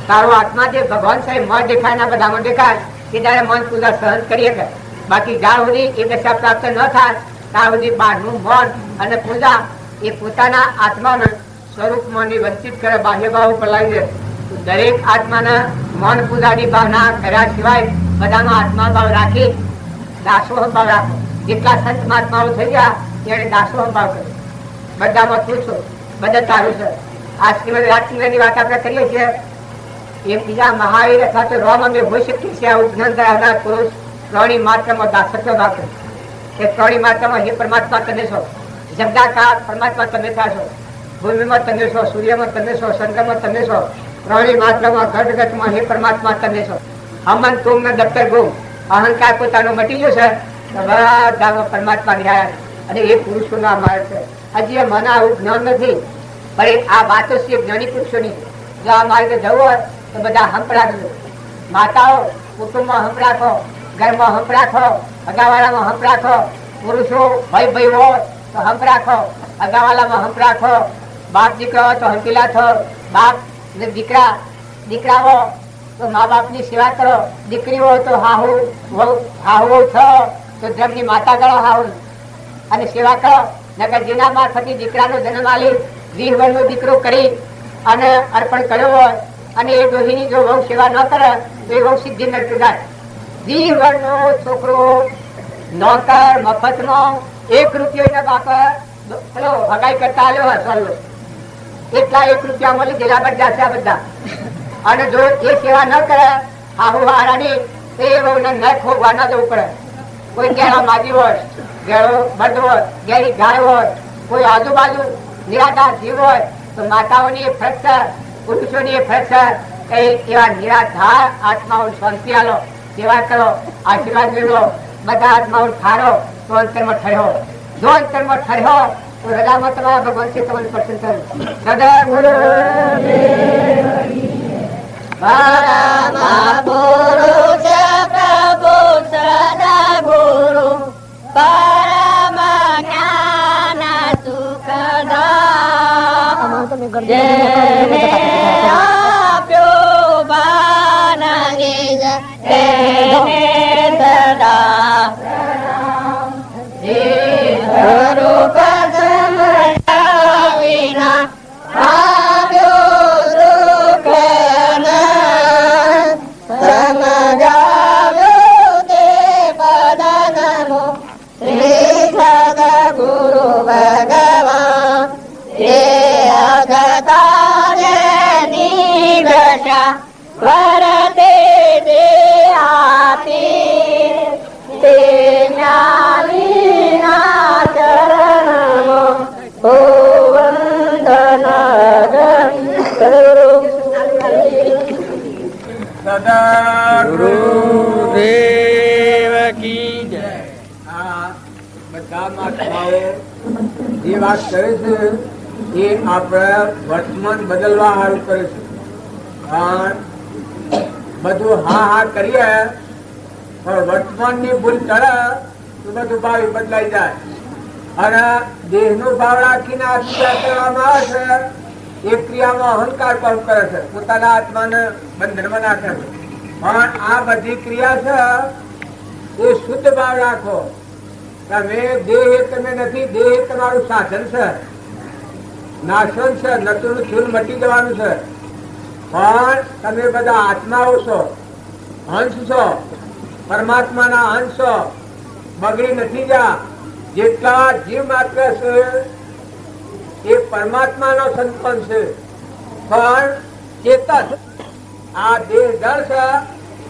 Speaker 2: તારો આત્મા જે ભગવાન સાહેબ મન દેખાય ના બધામાં દેખાય એ ત્યારે મન પૂજા સહન કરી શકે. બાકી જ્યાં સુધી એ દશા પ્રાપ્ત ન થાય ત્યાં સુધી બહારનું મન અને પૂજા એ પોતાના આત્માના સ્વરૂપમાં વંચિત કરે, બાહ્ય ભાવ ઉપર લાવી દે. દરેક આત્માના મન પૂજાની ભાવના કર્યા સિવાય બધાનો આત્મા ભાવ રાખી દાસોહ ભાવ રાખો. જેટલા સંત મહાત્માઓ થઈ ગયા ત્યારે દાસોહ ભાવ કર્યો. બધામાં તું છો, બધા તારું છે. આ શ્રીમદ રાજચંદ્રની વાત આપણે કરીએ છીએ એ બીજા મહાવીર અથવા તો રોમ અમે હોઈ શકીએ છીએ. આ ઉપનંદ ધરાવનાર પુરુષ ત્રણેય માત્રમાં દાસત્વ ભાવ કર્યો. એ ત્રણેય માત્રમાં હે પરમાત્મા તમે છો. જગદાકાર પરમાત્મા તમે થશો. ભૂમિમાં તમે છો, સૂર્યમાં તમે છો, ચંદ્રમાં તમે છો. ત્રણેય માત્રમાં ઘટગટમાં હે પરમાત્મા તમે છો. હમન તુમ ને દફતર ગુમ અહંકાર પોતાનો મટી ગયો છે. બધા પરમાત્મા નિહાળે અને એ પુરુષોના માર્ગ છે. હજી મને આવું જ્ઞાન નથી પણ આ વાતો છે જ્ઞાની પુરુષોની. જો આ માર્ગે જવું હોય તો બધા હંપ રાખજો. માતાઓ કુટુંબમાં હંપ રાખો, ઘરમાં હંપ રાખો, અગાવાળામાં હંપ રાખો. પુરુષો ભાઈ ભાઈ હોય તો હંપ રાખો, અગાવાલામાં હંપ રાખો. બાપ દીકરો હોય તો હંપીલા થો. બાપ ને દીકરા હો તો મા બાપ ની સેવા કરો. દીકરી હોય તો હાહુ છો તો ધર્મની માતા ગણો હાહુ અને સેવા કરો. નગર જેના મારફતે દીકરાનો જન્મ આલી 20 વર્ષનો દીકરો કરી અને અર્પણ કર્યો હોય અને એ ડોહીની જો વહુ સેવા ન કરે તો એ વહુ સિદ્ધિ નરક જાય. 20 વર્ષનો છોકરો નોકર મફતનો 1 રૂપિયો એના બાપે પેલો હગાઈ કરતા આવ્યો હોય એટલા 1 રૂપિયા મળી ગયેલા બધા છે બધા. અને જો એ સેવા ન કરે હાહુ હારાની તો એ વહુને ન ખોગવા ન જવું પડે. કોઈ ગેળો માજી હોય, ગેળો બળદ હોય, ગેરી ગાય હોય, કોઈ આજુબાજુ નિરાધાર જીવ હોય તો માતાઓની એ ફરજ છે, પુરુષોની એ ફરજ છે કે એવા નિરાધાર આત્માઓ શાંતિ આલો, સેવા કરો, આશીર્વાદ મેળવો. બધા આત્માઓ ઠારો તો અંતરમાં ઠર્યો. જો અંતરમાં ઠર્યો તો રજામાં તમારા ભગવાન છે તમને પસંદ થયું. સદા ગુરુ
Speaker 3: પ્રભુ સદા ગુરુ પરમ જ્ઞાન સુખદા જેને આપ્યો બાનગે તેને સદા સ્વરૂપ વિના વરતે દે આપી તે જ્ઞાનીના ચરણમાં હો વંદન કરું.
Speaker 2: સદા ગુરુદેવ કી જય. આ બધા મહાત્માઓ જે વાત કરે છે એ આપણે વર્તમાન બદલવા સારું કરે છે. બધું હા કરીએ પણ વર્તમાન ની ભૂલ કરે તો બધું ભાવ બદલાઈ જાય. અને દેહ નો ભાવ રાખીને આ ક્રિયા કરવામાં આવે છે એ ક્રિયામાં અહંકાર પણ કરે છે, પોતાના આત્માને બંધનમાં નાખે છે. પણ આ બધી ક્રિયા છે એ શુદ્ધ ભાવ રાખો. તમે દેહ તમે નથી, દેહ તમારું સાધન છે, નાશન છે, નતું ચૂર મટી જવાનું છે. પણ તમે બધા આત્માઓ છો, હંસ છો, પરમાત્માના હંસ છો. બગડી નથી જા જેટલા જીવ માત્ર છે એ પરમાત્માનો સંતાન છે, પણ ચેતન આ દેહ જળ છે,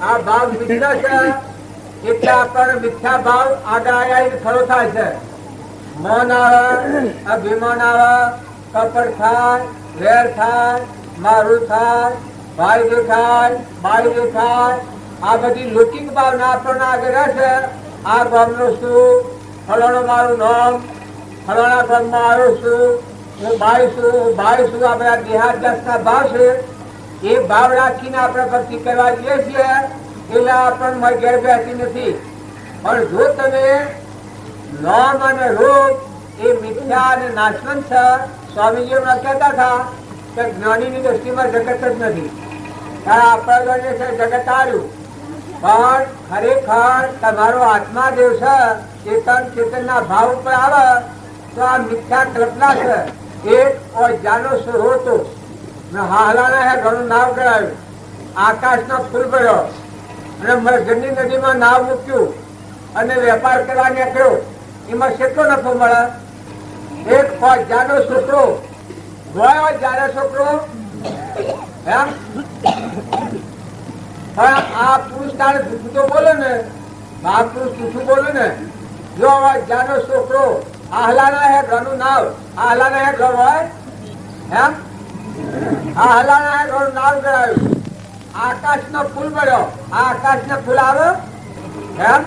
Speaker 2: આ ભાવ મિથ્યા છે, એટલે આપણને મિથ્યા ભાવ આગળ આવ્યા ખરો થાય છે. મૌન આવે, અભિમાન આવે, કપટ થાય, વેર થાય, મારું થાય, ભાઈ દેખાય, બાઈ દેખાય, આ બધી લૌકિક ભાવના આપણને આગળ રહેશે. આ ગામનું શું, ફલાણું મારું નામ, ફલાણા ગામમાં આવ્યો છું, હું ભાઈ છું, ભાઈ છું, આ બધા દેહાદ્યાસના ભાવ છે. એ ભાવ રાખીને આપણે ભક્તિ કરવા જઈએ છીએ એટલે આપણને ઘેર બેસતી નથી. પણ જો તમે નામ અને રૂપ એ મિથ્યા અને નાશવંત છે, સ્વામીજી કહેતા હતા કે જ્ઞાનીની દ્રષ્ટિમાં જગત જ નથી. આપણા છે જગત આવ્યું, પણ ખરેખર તમારો આત્મા દેવ છે, ચેતન ચેતનના ભાવ ઉપર આવે તો આ મિથ્યા કલ્પના છે. એક જાનો સ્વરો હાલાના હે ઘણું નાવ કરાયું, આકાશનો ફૂલ ભર્યો અને ગંદી નદીમાં નાવ મૂક્યું અને વેપાર કરવા નીકળ્યો. એમાં કેટલો નફો મળે? એક જાનો છોકરો ગયો, જાનો છોકરો એમ. પણ આ પુરુષ તારે જૂઠું તો બોલે ને, આ પુરુષ જૂઠું બોલે ને. જો જાનો છોકરો આહલાના હે ઘરનું નાવ, આહલાના હે ઘર હોય એમ, આહલાના હે ઘરનું નાવ કરાયું, આકાશ નો ફૂલ ભર્યો, આ આકાશ ને ફૂલ આવે એમ.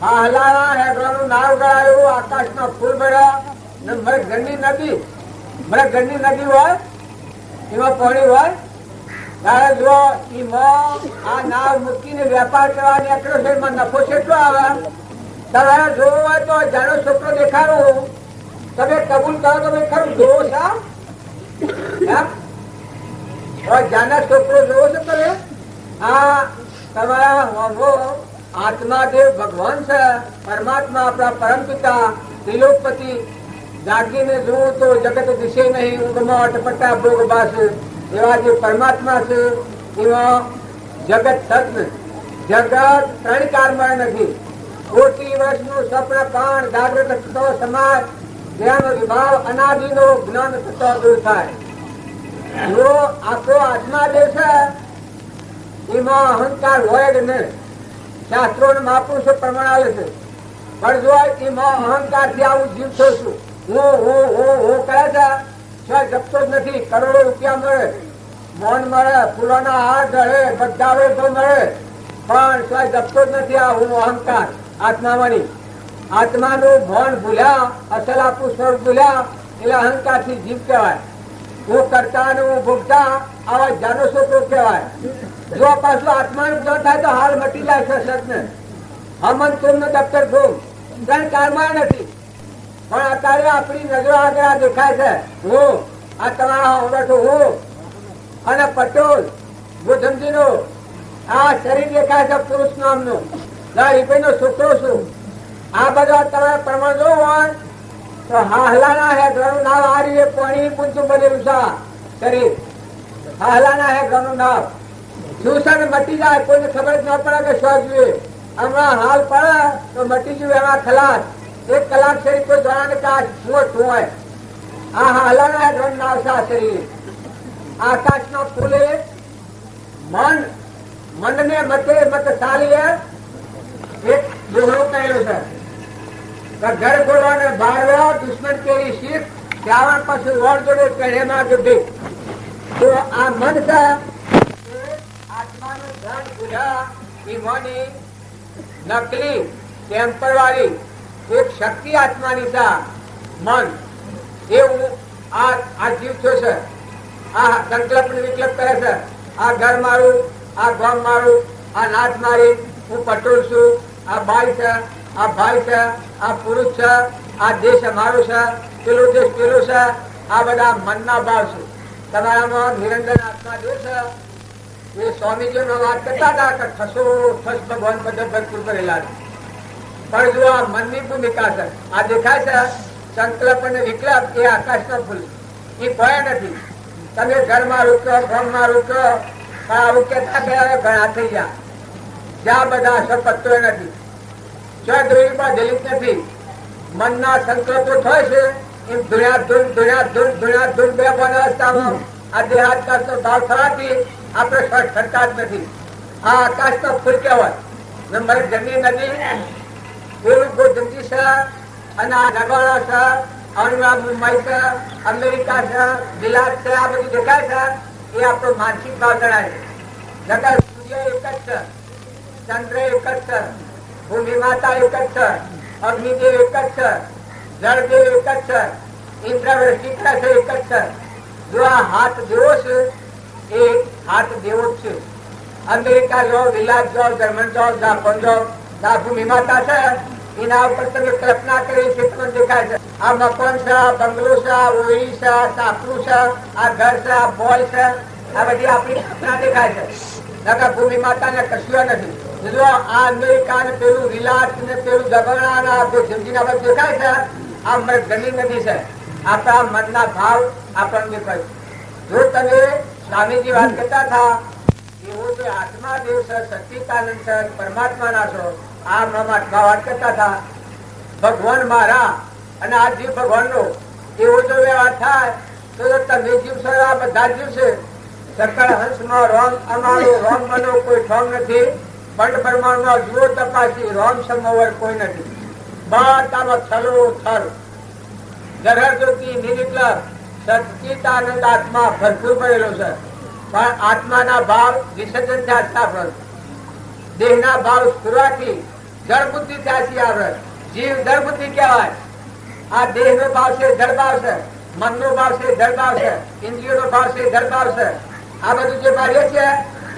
Speaker 2: આહલાના હે ઘરનું નાવ કરાયું, આકાશ નો ફૂલ ભર્યો. મારે ઘરની નદી, મારે ઘરની નદી હોય એમાં પાણી હોય ત્યારે જો એમાં આ નાવ મૂકીને વેપાર કરવા નીકળ્યો છે, એમાં નફો કેટલો આવે? તમારે જોવો હોય તો જાનો છોકરો દેખાડો, તમે કબૂલ કરો તમે ખરું જોવો છો એમ. જાના છોકરો જોવો છો તમે? આ તમારા આત્મા દેવ ભગવાન છે, પરમાત્મા આપણા પરમ પિતા ત્રિલોકપતિ. જાગીને જોવું તો જગત દિશે નહીં, ઊંઘમાં અટપટા ભોગ બાસ. એવા જે પરમાત્મા છે એમાં જગત તત્વ, જગત ત્રણ કાળમાં નથી. કોટી વર્ષનું સ્વપ્ન કાણ જાગૃત થતો સમાજ, જ્ઞાન વિભાવ અનાદિનો જ્ઞાન થતો દૂર થાય. જો આખો આત્મા જે છે એમાં અહંકાર હોય જ નહીં. શાસ્ત્રો ને મહાપુરુષો પ્રમાણ આવે છે. પણ જો એમાં અહંકાર થી આવું જીવતો છું, હું કરે છે, જપતો જ નથી. કરોડો રૂપિયા મળે, મોન મળે, ફૂલોના હાર ઢળે, બધા વૈભવ મળે, પણ જપતો જ નથી. આ હું અહંકાર આત્મામાંની. આત્માનું ભાન ભૂલ્યા, અસલ આપણું સ્વરૂપ ભૂલ્યા એટલે અહંકાર થી જીવ કહેવાય. હું કરતા અને હું ભોગતા, આવા જાનો છોકરો કહેવાય. જો પાછું આત્માનું જ્ઞાન થાય તો હાલ મટી જાય છે સજને. હમન તુમ દફતર ભોગ ત્રણ કાળમાં નથી. પણ અત્યારે આપણી નજરો આગળ આ દેખાય છે. હું આ તમારા બેઠો હું અને પટોલ ગોધમજી નો આ શરીર દેખાય છે પુરુષ નામનું, રીભાઈ નો છોકરો છું. આ બધા તમે પ્રમાણ જોવું હોય તો હાહલાના હે ઘરનું નામ આ રીતે પાણી પૂંચું બનેલું છે શરીર. હાહલાના હે ઘરનું નામ શું છે ને મટી જાય, કોઈને ખબર જ ન પડે કે શું જોઈએ. હમણાં હાલ પડે તો મટી ગયું એમાં ખલાસ. 1 કલાક શરીર કોઈ જાણે કાચ શું હોય. આ હાહલાના હે ઘરનું નામ છે આ શરીર. આકાશ નો ફૂલે મન, મન ને મતે મત ચાલીએ એક દોહરો કહેલું છે. ઘર ગોળવા ને બારવા દુશ્મન કેવી શીખ, ત્યાવન પછી વોડ જોડે કહેમાં જુદી. તો આ મન છે આત્માનું ધન ભૂલ્યા ઈમાની નકલી ટેમ્પર વાળી એક શક્તિ આત્માની છે મન. એવું આ જીવ થયો છે. આ સંકલ્પ ને વિકલ્પ કરે છે. આ ઘર મારું, આ ગામ મારું, આ નાચ મારી, હું પટોળ છું, આ બાઈ છે, આ ભાઈ છે, આ પુરુષ છે, આ દેશ અમારો છે, પેલો દેશ પેલો છે. આ બધા મનના ભાવ છે. તમારામાં નિરંજન આત્મા જો છે એ સ્વામીજીનો વાત કરતા હતા કે ઠસો ઠસ ભગવાન બધા ભરપૂર કરેલા છે. પણ જો આ મનની ભૂમિકા છે, આ દેખાય છે સંકલ્પ અને વિકલ્પ, એ આકાશનો ફૂલ, એ કોઈ નથી. તમે ઘરમાં રૂકો, ગામમાં રૂકો, પણ આવું કેતા ઘણા થઈ ગયા. જ્યાં બધા અસર પત્તો નથી. સ્વદ્રોહીમાં દલિત નથી. મનના સંકલ્પો થાય છે એમ ધુણ્યા ધૂળ બે અવસ્થામાં આ દેહાત્માનો ભાવ થવાથી આપણે શ્વાસ છડતા જ નથી. આ આકાશનો ફૂલ કહેવાય. નંબર જમીન નદી એવું ગોધમજી છે અને આ નગોડા છે, અણુવા મુંબઈ છે, અમેરિકા છે, બિલાટ છે, આ બધું દેખાય છે એ આપણો માનસિક ભાવ જણાય છે. નકર સૂર્ય એક જ છે, ચંદ્ર એક જ છે, ભૂમિ માતા એક જ છે, અગ્નિદેવ એક જ છે, જળદેવ એક જ છે, ઇન્દ્રવૃષ્ટિ છે એક જ છે. જો આ હાથ દેવો છે એ હાથ દેવો જ છે. અમેરિકા જો, વિલાસ જો, જર્મન જો, જાપાન જો, આ ભૂમિ માતા છે એના ઉપર તમે કલ્પના કરી છે તમને દેખાય છે. આ મકાન છે, આ બંગલો છે, આ ઓળી છે, આ સાપરું છે, આ ઘર છે, આ બોલ છે, આ બધી આપણી કલ્પના દેખાય છે. નકર ભૂમિ માતા ને કશું નથી. જો આ અમેરિકા ને પેલું વિલાસ ને પેલું જગણા ના જિંદગી બધું દેખાય છે આ મૃગની નદી છે. આપણા મનના ભાવ આપણને દેખાય. જો તમે સ્વામીજી વાત કરતા હતા એવો જે આત્મા દેવ છે, સચ્ચિદાનંદ છે, પરમાત્મા ના છો, આ આત્મા વાત કરતા હતા ભગવાન મારા અને આ જીવ ભગવાન નો એવો જો વ્યવહાર થાય તો તમે જીવ છો આ બધા જીવ છે. સકળ હંસ નો રોમ અમારો રોમ બનો કોઈ ઠોમ નથી. પંડ બ્રહ્માંડ નો જુઓ તપાસી રોમ સમોવર કોઈ નથી. બધામાં થલો થલ જગર જ્યોતિ નિર્વિકલ્પ સચ્ચિદાનંદ આત્મા ભરપૂર પડેલો છે. પણ આત્માના ભાવ વિસર્જન થયા. દેહના ભાવ સુરવાથી જળ બુદ્ધિ ત્યાંથી આવે. જીવ જળ બુદ્ધિ કહેવાય. આ દેહ નો ભાવ છે જળ ભાવ છે, મન નો ભાવ છે જળ ભાવ છે, ઇન્દ્રિયો નો ભાવ છે જળ ભાવ છે. આ બધું જે કાર્ય છે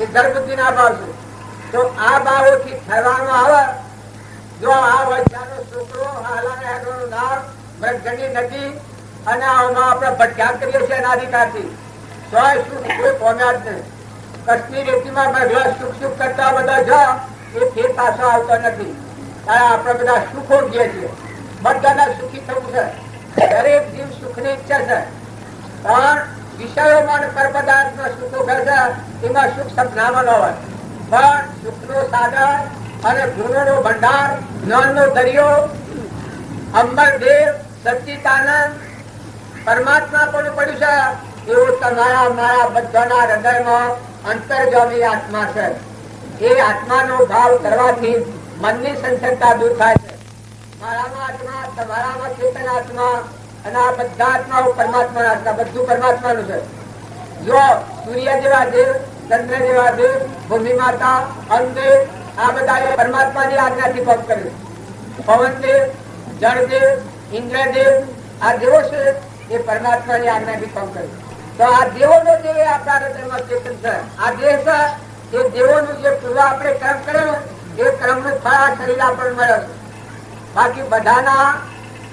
Speaker 2: એ જળ બુદ્ધિ ના ભાવ છે. તો આ ભાવોથી થવામાં આવે. જો આ વૈદ્યાનો છોકરો હાલાનું નામ મૃગની નદી અને આમાં આપણે ભટક્યા કરીએ છીએ અનાધિકારથી કોઈ પોમ્યા જ નહીં. કચ્છની રેતીમાં સુખ સુખ કરતા બધા જ એ ફેર પાછો આવતો નથી. આપણે બધા સુખો ગઈએ છીએ. બધાના સુખી થવું છે. દરેક જીવ સુખની ઈચ્છા છે. પણ વિષયોમાં પરપદાર્થમાં સુખો કરશે એમાં સુખ સપનામાં ન હોય. પણ સુખનો સાગર અને ગુણોનો ભંડાર, જ્ઞાનનો દરિયો, અંબરદેવ, સચ્ચિદાનંદ પરમાત્મા પણ પડ્યું છે. એવું તમારા મારા બધાના હૃદયમાં અંતર્જામી આત્મા છે. એ આત્માનો ભાવ કરવાથી મનની સંસદતા દૂર થાય છે. મારામાં આત્મા, તમારામાં ચેતન આત્મા અને આ બધા આત્માઓ પરમાત્મા આત્મા, બધું પરમાત્માનું છે. જો સૂર્ય જેવા દેવ, ચંદ્ર જેવા દેવ, ભૂમિ માતા, અન્નદેવ આ બધા પરમાત્માની આજ્ઞાથી કામ કર્યું. પવનદેવ, જળદેવ, ઇન્દ્રદેવ આ દેવો છે એ પરમાત્માની આજ્ઞાથી કામ કર્યું. તો આ દેવોનો જે આપણા હૃદયમાં ચેતન છે, આ દેહ છે એ દેવોનું જે પૂર્વ આપણે કર્મ કર્યો એ કર્મનું ફળ આ શરીર આપણને મળ્યો છે. બાકી બધાના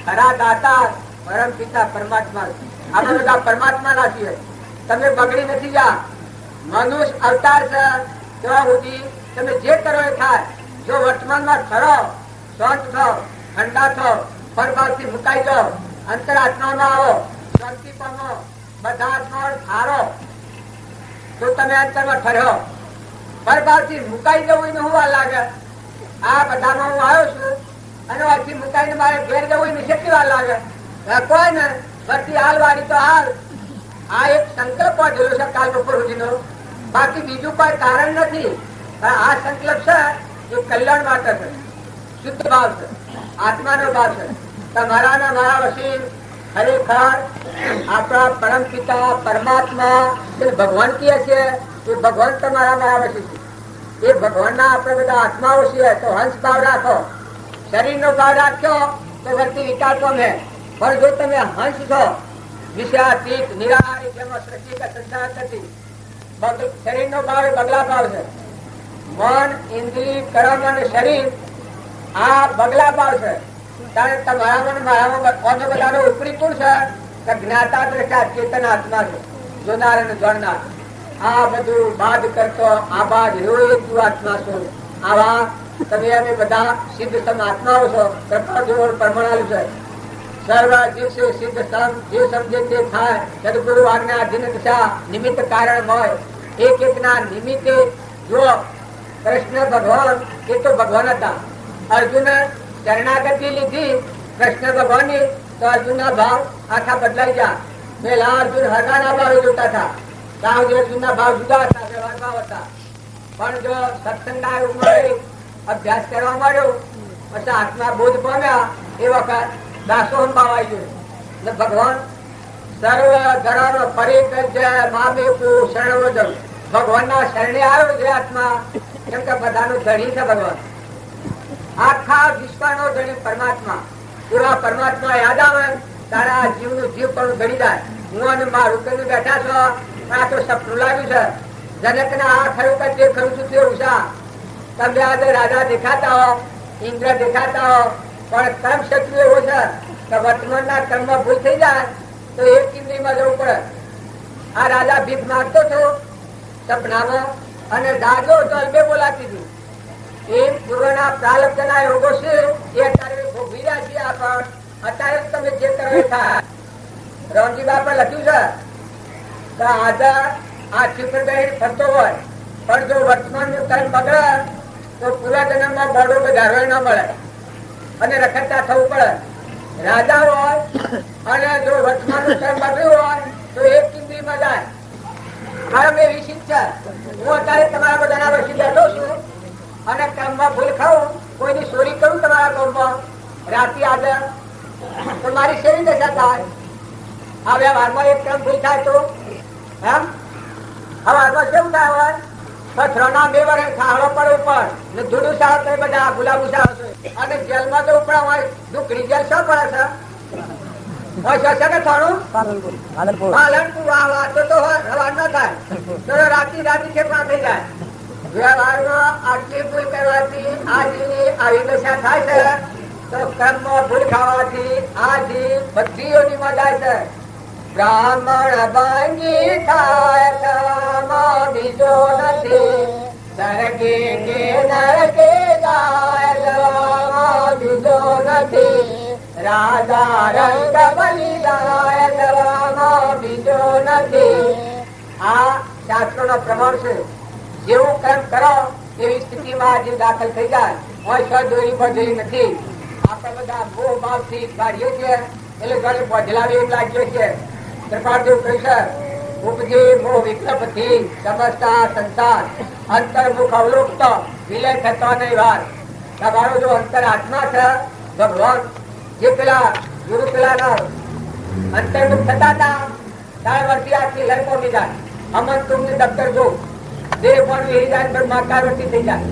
Speaker 2: ખરા દાતા પરમ પિતા પરમાત્મા છે. આપણે બધા પરમાત્માના છીએ. તમે બગડી નથી જા. મનુષ્ય અવતાર છે ત્યાં સુધી તમે જે કરો એ થાય. જો વર્તમાનમાં ખરો, શાંત થો, ઠંડા થો, પરભાવથી મુકાઈ જાઓ, અંતરાત્મામાં આવો, શાંતિ પામો, બધા આત્માઓ હારો તો તમે અંતરમાં ઠર્યો. પરભાવથી મુકાઈ જવું એને હું લાગે. આ બધામાં હું આવ્યો છું અને અહીંથી મુકાઈને મારે ઘેર જવું એને કેટલી વાર લાગે. કોઈ ને ભરતી હાલ વાળી તો હાલ. આ એક સંકલ્પ વધેલો છે કાલ બપોર સુધીનો. બાકી બીજું કોઈ કારણ નથી. આ સંકલ્પ છે એ કલ્યાણ માટે છે, શુદ્ધ ભાવ છે, આત્માનો ભાવ છે. તમારા ને મારા વસી ખરેખર આપણા પરમ પિતા પરમાત્મા ભગવાન કહે છે એ ભગવાન તમારા મારા વસી છે. એ ભગવાનના આપણે બધા આત્માઓ છીએ. તો હંસ ભાવ રાખો, શરીરનો ભાવ રાખ્યો તો વર્તી વિચાર પામે. પણ જો તમે હંસ છો વિષયાતીત નિરાહારી જેમાં સૃષ્ટિ કા સંસાર નથી. શરીરનો ભાવ એ બગલા ભાવ છે. મન, ઇન્દ્રિય, કર્મ અને શરીર આ બગલા ભાવ છે. ત્યારે તમારામાં મારામાં બધાનો ઉપરી કોણ છે કે જ્ઞાતા દ્રષ્ટા ચેતન આત્મા છે, જોનાર અને જાણનાર. આ બધું બાદ કરતો આબાદ હેરો આત્મા છો. આવા તમે અમે બધા સિદ્ધ સમ આત્માઓ છો. કૃપા જોડ પરમાણુ છે. સર્વ જીવ છે સિદ્ધ સમ, જે સમજે તે થાય. સદગુરુ આજ્ઞા અધીન દશા નિમિત્ત કારણ હોય. એક એકના નિમિત્તે જો કૃષ્ણ ભગવાન એ તો ભગવાન હતા. અર્જુન શરણાગતિ લીધી કૃષ્ણ ભગવાનની તો અર્જુનના ભાવ આખા બદલાઈ ગયા. પેલા અર્જુન હરગાના ભાવે જોતા હતા, ત્યાં સુધી અર્જુનના ભાવ જુદા હતા, વ્યવહાર ભાવ હતા. પણ જો સત્સંગના ઉંમરે અભ્યાસ કરવા માંડ્યો પછી આત્મા બોધ પામ્યા એ વખત દાસોહમ ભાવ આવી ગયો. એટલે ભગવાન સર્વ ધરાનો પરિત્યજ્ય મામેકુ શરણવદમ, ભગવાનના શરણે આવ્યો છે આત્મા, કેમ કે બધાનું ધણી છે ભગવાન. આખા વિશ્વનો ધણી પરમાત્મા. પૂરા પરમાત્મા યાદ આવે તારા જીવનું જીવ પણ ગણી જાય. હું અને મારું કરીને બેઠા છો, આ તો સપનું લાગ્યું છે. જનકને આ ખરું કે તે ખરું છું તે ઉષા. તમે આજે રાજા દેખાતા હો, ઇન્દ્ર દેખાતા હો, પણ કર્મ શત્રુ એવો છે કે વર્તમાનના કર્મમાં ભૂલ થઈ જાય તો એક ઇન્દ્રિયમાં જવું પડે. આ રાજા ભીખ માંગતો હતો સપનામાં અને દાદો તો અલ્બે બોલાતી હતી. એ પૂર્વના પ્રાલબ્ધના યોગો છે એ અત્યારે ભોગવી રહ્યા છીએ. આપણ અત્યારે તમે જે કરો એ થાય. રામજી બાપા લખ્યું છે કે આજે આ ચિત્રબેન ફરતો હોય પણ જો વર્તમાન નું કર્મ બગડે તો પૂરા જન્મમાં બળો વધારવા ન મળે અને રખડતા થવું પડે. રાજા હોય અને જો વર્તમાન નું કર્મ બગડ્યું હોય તો એક કિંમતીમાં જાય. કર્મ એ વિશિષ્ટ છે. હું અત્યારે તમારા બધાના વચ્ચે બેઠો છું અને કર્મમાં ભૂલ ખાઉં, કોઈની ચોરી કરું તમારા કામમાં રાતે આજે તો મારી શેરી દશા થાય. આ વ્યવહારમાં એક કર્મ ભૂલ થાય તો એમ હવારમાં કેવું થાય હોય પથરોના 2 વર્ષ ખાડો પડે ઉપર ને ધૂળું સાવ તો બધા ગુલાબુ સાવ છે અને જેલમાં તો ઉપડા હોય દુકડી જેલ શું પડે છે કે થોડું પાલનપુર વાતો તો હવાર ન થાય તો રાતી ખેપા થઈ જાય. વ્યવહારમાં આટલી ભૂલ કરવાથી આ જીવની આવી દશા થાય છે તો કર્મમાં ભૂલ ખાવાથી આ જીવ બધી યોનીમાં જાય છે. બ્રાહ્મણ ભાંગી થાય બીજો નથી, સરગે કે નરકે જાય બીજો નથી, રાજા રંગ બની જાય બીજો નથી. આ શાસ્ત્રો નો પ્રમાણ છે. જેવું કર્મ કરો એવી સ્થિતિમાં જીવ દાખલ થઈ જાય. સદોરી ભજરી નથી. આપણે બધા મોહ ભાવ થી કાઢીએ છીએ એટલે ઘણી બદલાવી એમ લાગીએ છીએ. કૃપાદેવ કહે છે ઉપજે મોહ વિકલ્પ થી સમજતા સંસાર અંતર્મુખ અવલોકત વિલય થતો નહીં વાર. તમારો જો અંતર આત્મા છે ભગવાન જે પેલા ગુરુ પેલા અંતર્મુખ થતા હતા ત્યાર વર્ષથી આખી લય પહોંચી જાય. અમન તુમની દફતર જો દેહ પણ વેરી જાય પણ માકારવર્તી થઈ જાય.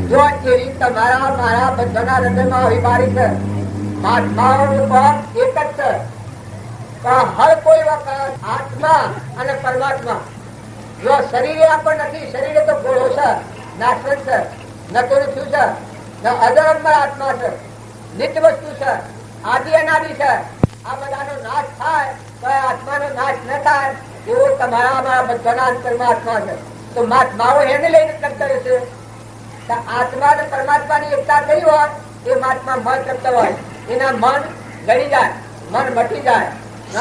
Speaker 2: જો એવી તમારા મારા બધાના હૃદયમાં અભિમારી છે. મહાત્માઓનું પણ એક જ છે. હર કોઈ વખત આત્મા અને પરમાત્મા જો શરીરે પણ નથી. શરીરે તો ગોળો છે, નાશવંત છે, નતું થયું છે, અજરંબર આત્મા છે, નિત્ય વસ્તુ છે, આદિ અનાદિ છે. આ બધાનો નાશ થાય તો આત્માનો નાશ ન થાય એવો તમારા અમારા બધાના અંતરમાં આત્મા છે. તો મહાત્માઓ એને લઈને કરતા છે. આત્મા અને પરમાત્માની એકતા થઈ હોય એ મહાત્મા મન કરતા હોય. એના મન ગળી જાય, મન મટી જાય,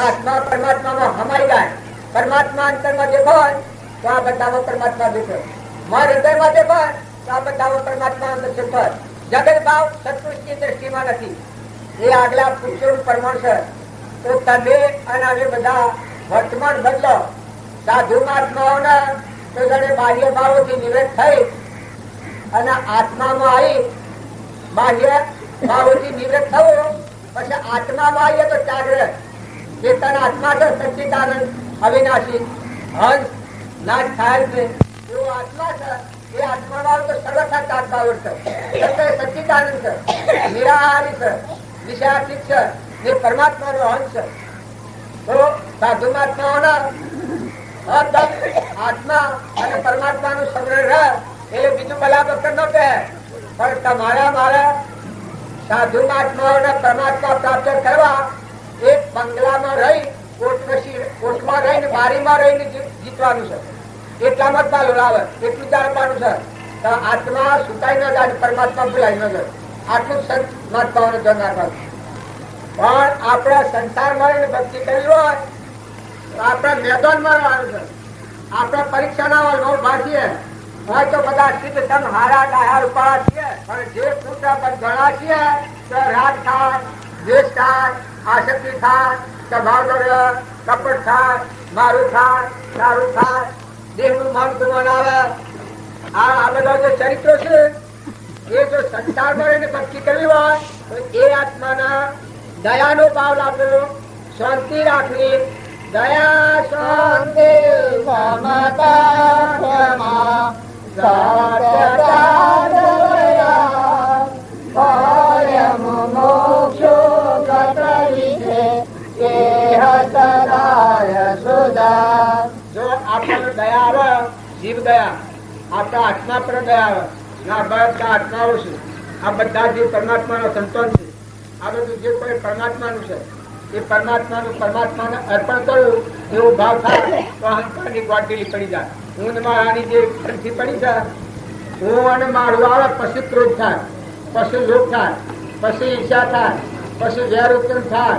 Speaker 2: આત્મા પરમાત્મામાં હમાઈ જાય. પરમાત્મા અંતરમાં દેખાય તો આ બધામાં પરમાત્મા દેખાય. મન હૃદયમાં દેખાય તો આ બધામાં પરમાત્મા દર્શન થાય. જગત ભાવ સત્પુરુષની દ્રષ્ટિમાં નથી. એ આગલા પુરુષોનું પ્રમાણ છે. તો તમે અને અમે બધા વર્તમાન બદલો. સાધુ મહાત્માઓને તો જાણે બાહ્ય ભાવોથી નિવેદ થઈ અને આત્મામાં આવી બાહ્ય ભાવોથી નિવૃત્ત થવું. પછી આત્મામાં આવીએ તો જાગૃત ચેતન આત્મા છે, સચ્ચિદાનંદ અવિનાશી હંસ નાશ થાય છે એવો આત્મા છે. એ આત્મા વાળો તો સર્વથા તાત્કાલિક છે, સચ્ચિદાનંદ છે, નિરાહારી છે, વિષયાતીત છે, એ પરમાત્માનો હંસ છે. તો સાધુ મહાત્માઓના આત્મા અને પરમાત્માનું સંગ્રહ રહે એટલે બીજું બલાબક્કર ન કહે. પણ તમારા મારા સાધુ મહાત્માઓના પરમાત્મા પ્રાપ્ત કરવા એક બંગલામાં રહી કોટમાં રહીને બારીમાં રહીને જીતવાનું છે. એટલામાં જ પાલું આવે એટલું જાણવાનું છે. આત્મા સુકાઈ ન જાય, પરમાત્મા ભૂલાઈ ન જાય. આટલું સંત મહાત્માઓને જણાવવાનું. પણ આપણા સંસારમાં ભક્તિ કરવી હોય આપણા મેદાનમાં રહેવાનું છે. આપણા પરીક્ષાના હોય ભાષીએ હોય તો બધા સિદ્ધ સમ હારા ડાયા રૂપાળા છીએ. પણ જે પુત્ર ઘણા છીએ તો રાગ થાય, દ્વેષ થાય, આસક્તિ થાય, સ્વભાવ બગડે, કપટ થાય, મારું થાય, તારું થાય, દેહનું મન ગુમાન આવે. આ બધા જે ચરિત્રો છે એ જો સંસારમાં રહીને ભક્તિ કરવી હોય તો એ આત્માના દયાનો ભાવ લાવવો, શાંતિ રાખવી. દયા શાંતિ
Speaker 3: સમતા ક્ષમા સત્યતા દયા ભયમ મોક્ષો ગત વિધે કેહ સદાય સુદા.
Speaker 2: જો આપણને દયા આવે, જીવ દયા, આપણા આત્મા પર દયા આવે, આ બધા આત્માઓ છે, આ બધા જે પરમાત્માનો સંતાન છે, આ બધું જે કોઈ પરમાત્માનું છે એ પરમાત્માને અર્પણ કરવું એવો ભાવ થાય તો અહંકારની ગોઠવેલી પડી જાય. હું ને મારાની જે ગ્રંથિ પડી છે, હું અને મારું આવે પછી ક્રોધ થાય, પછી લોભ થાય, પછી ઈર્ષા થાય, પછી વેર ઉત્પન્ન થાય,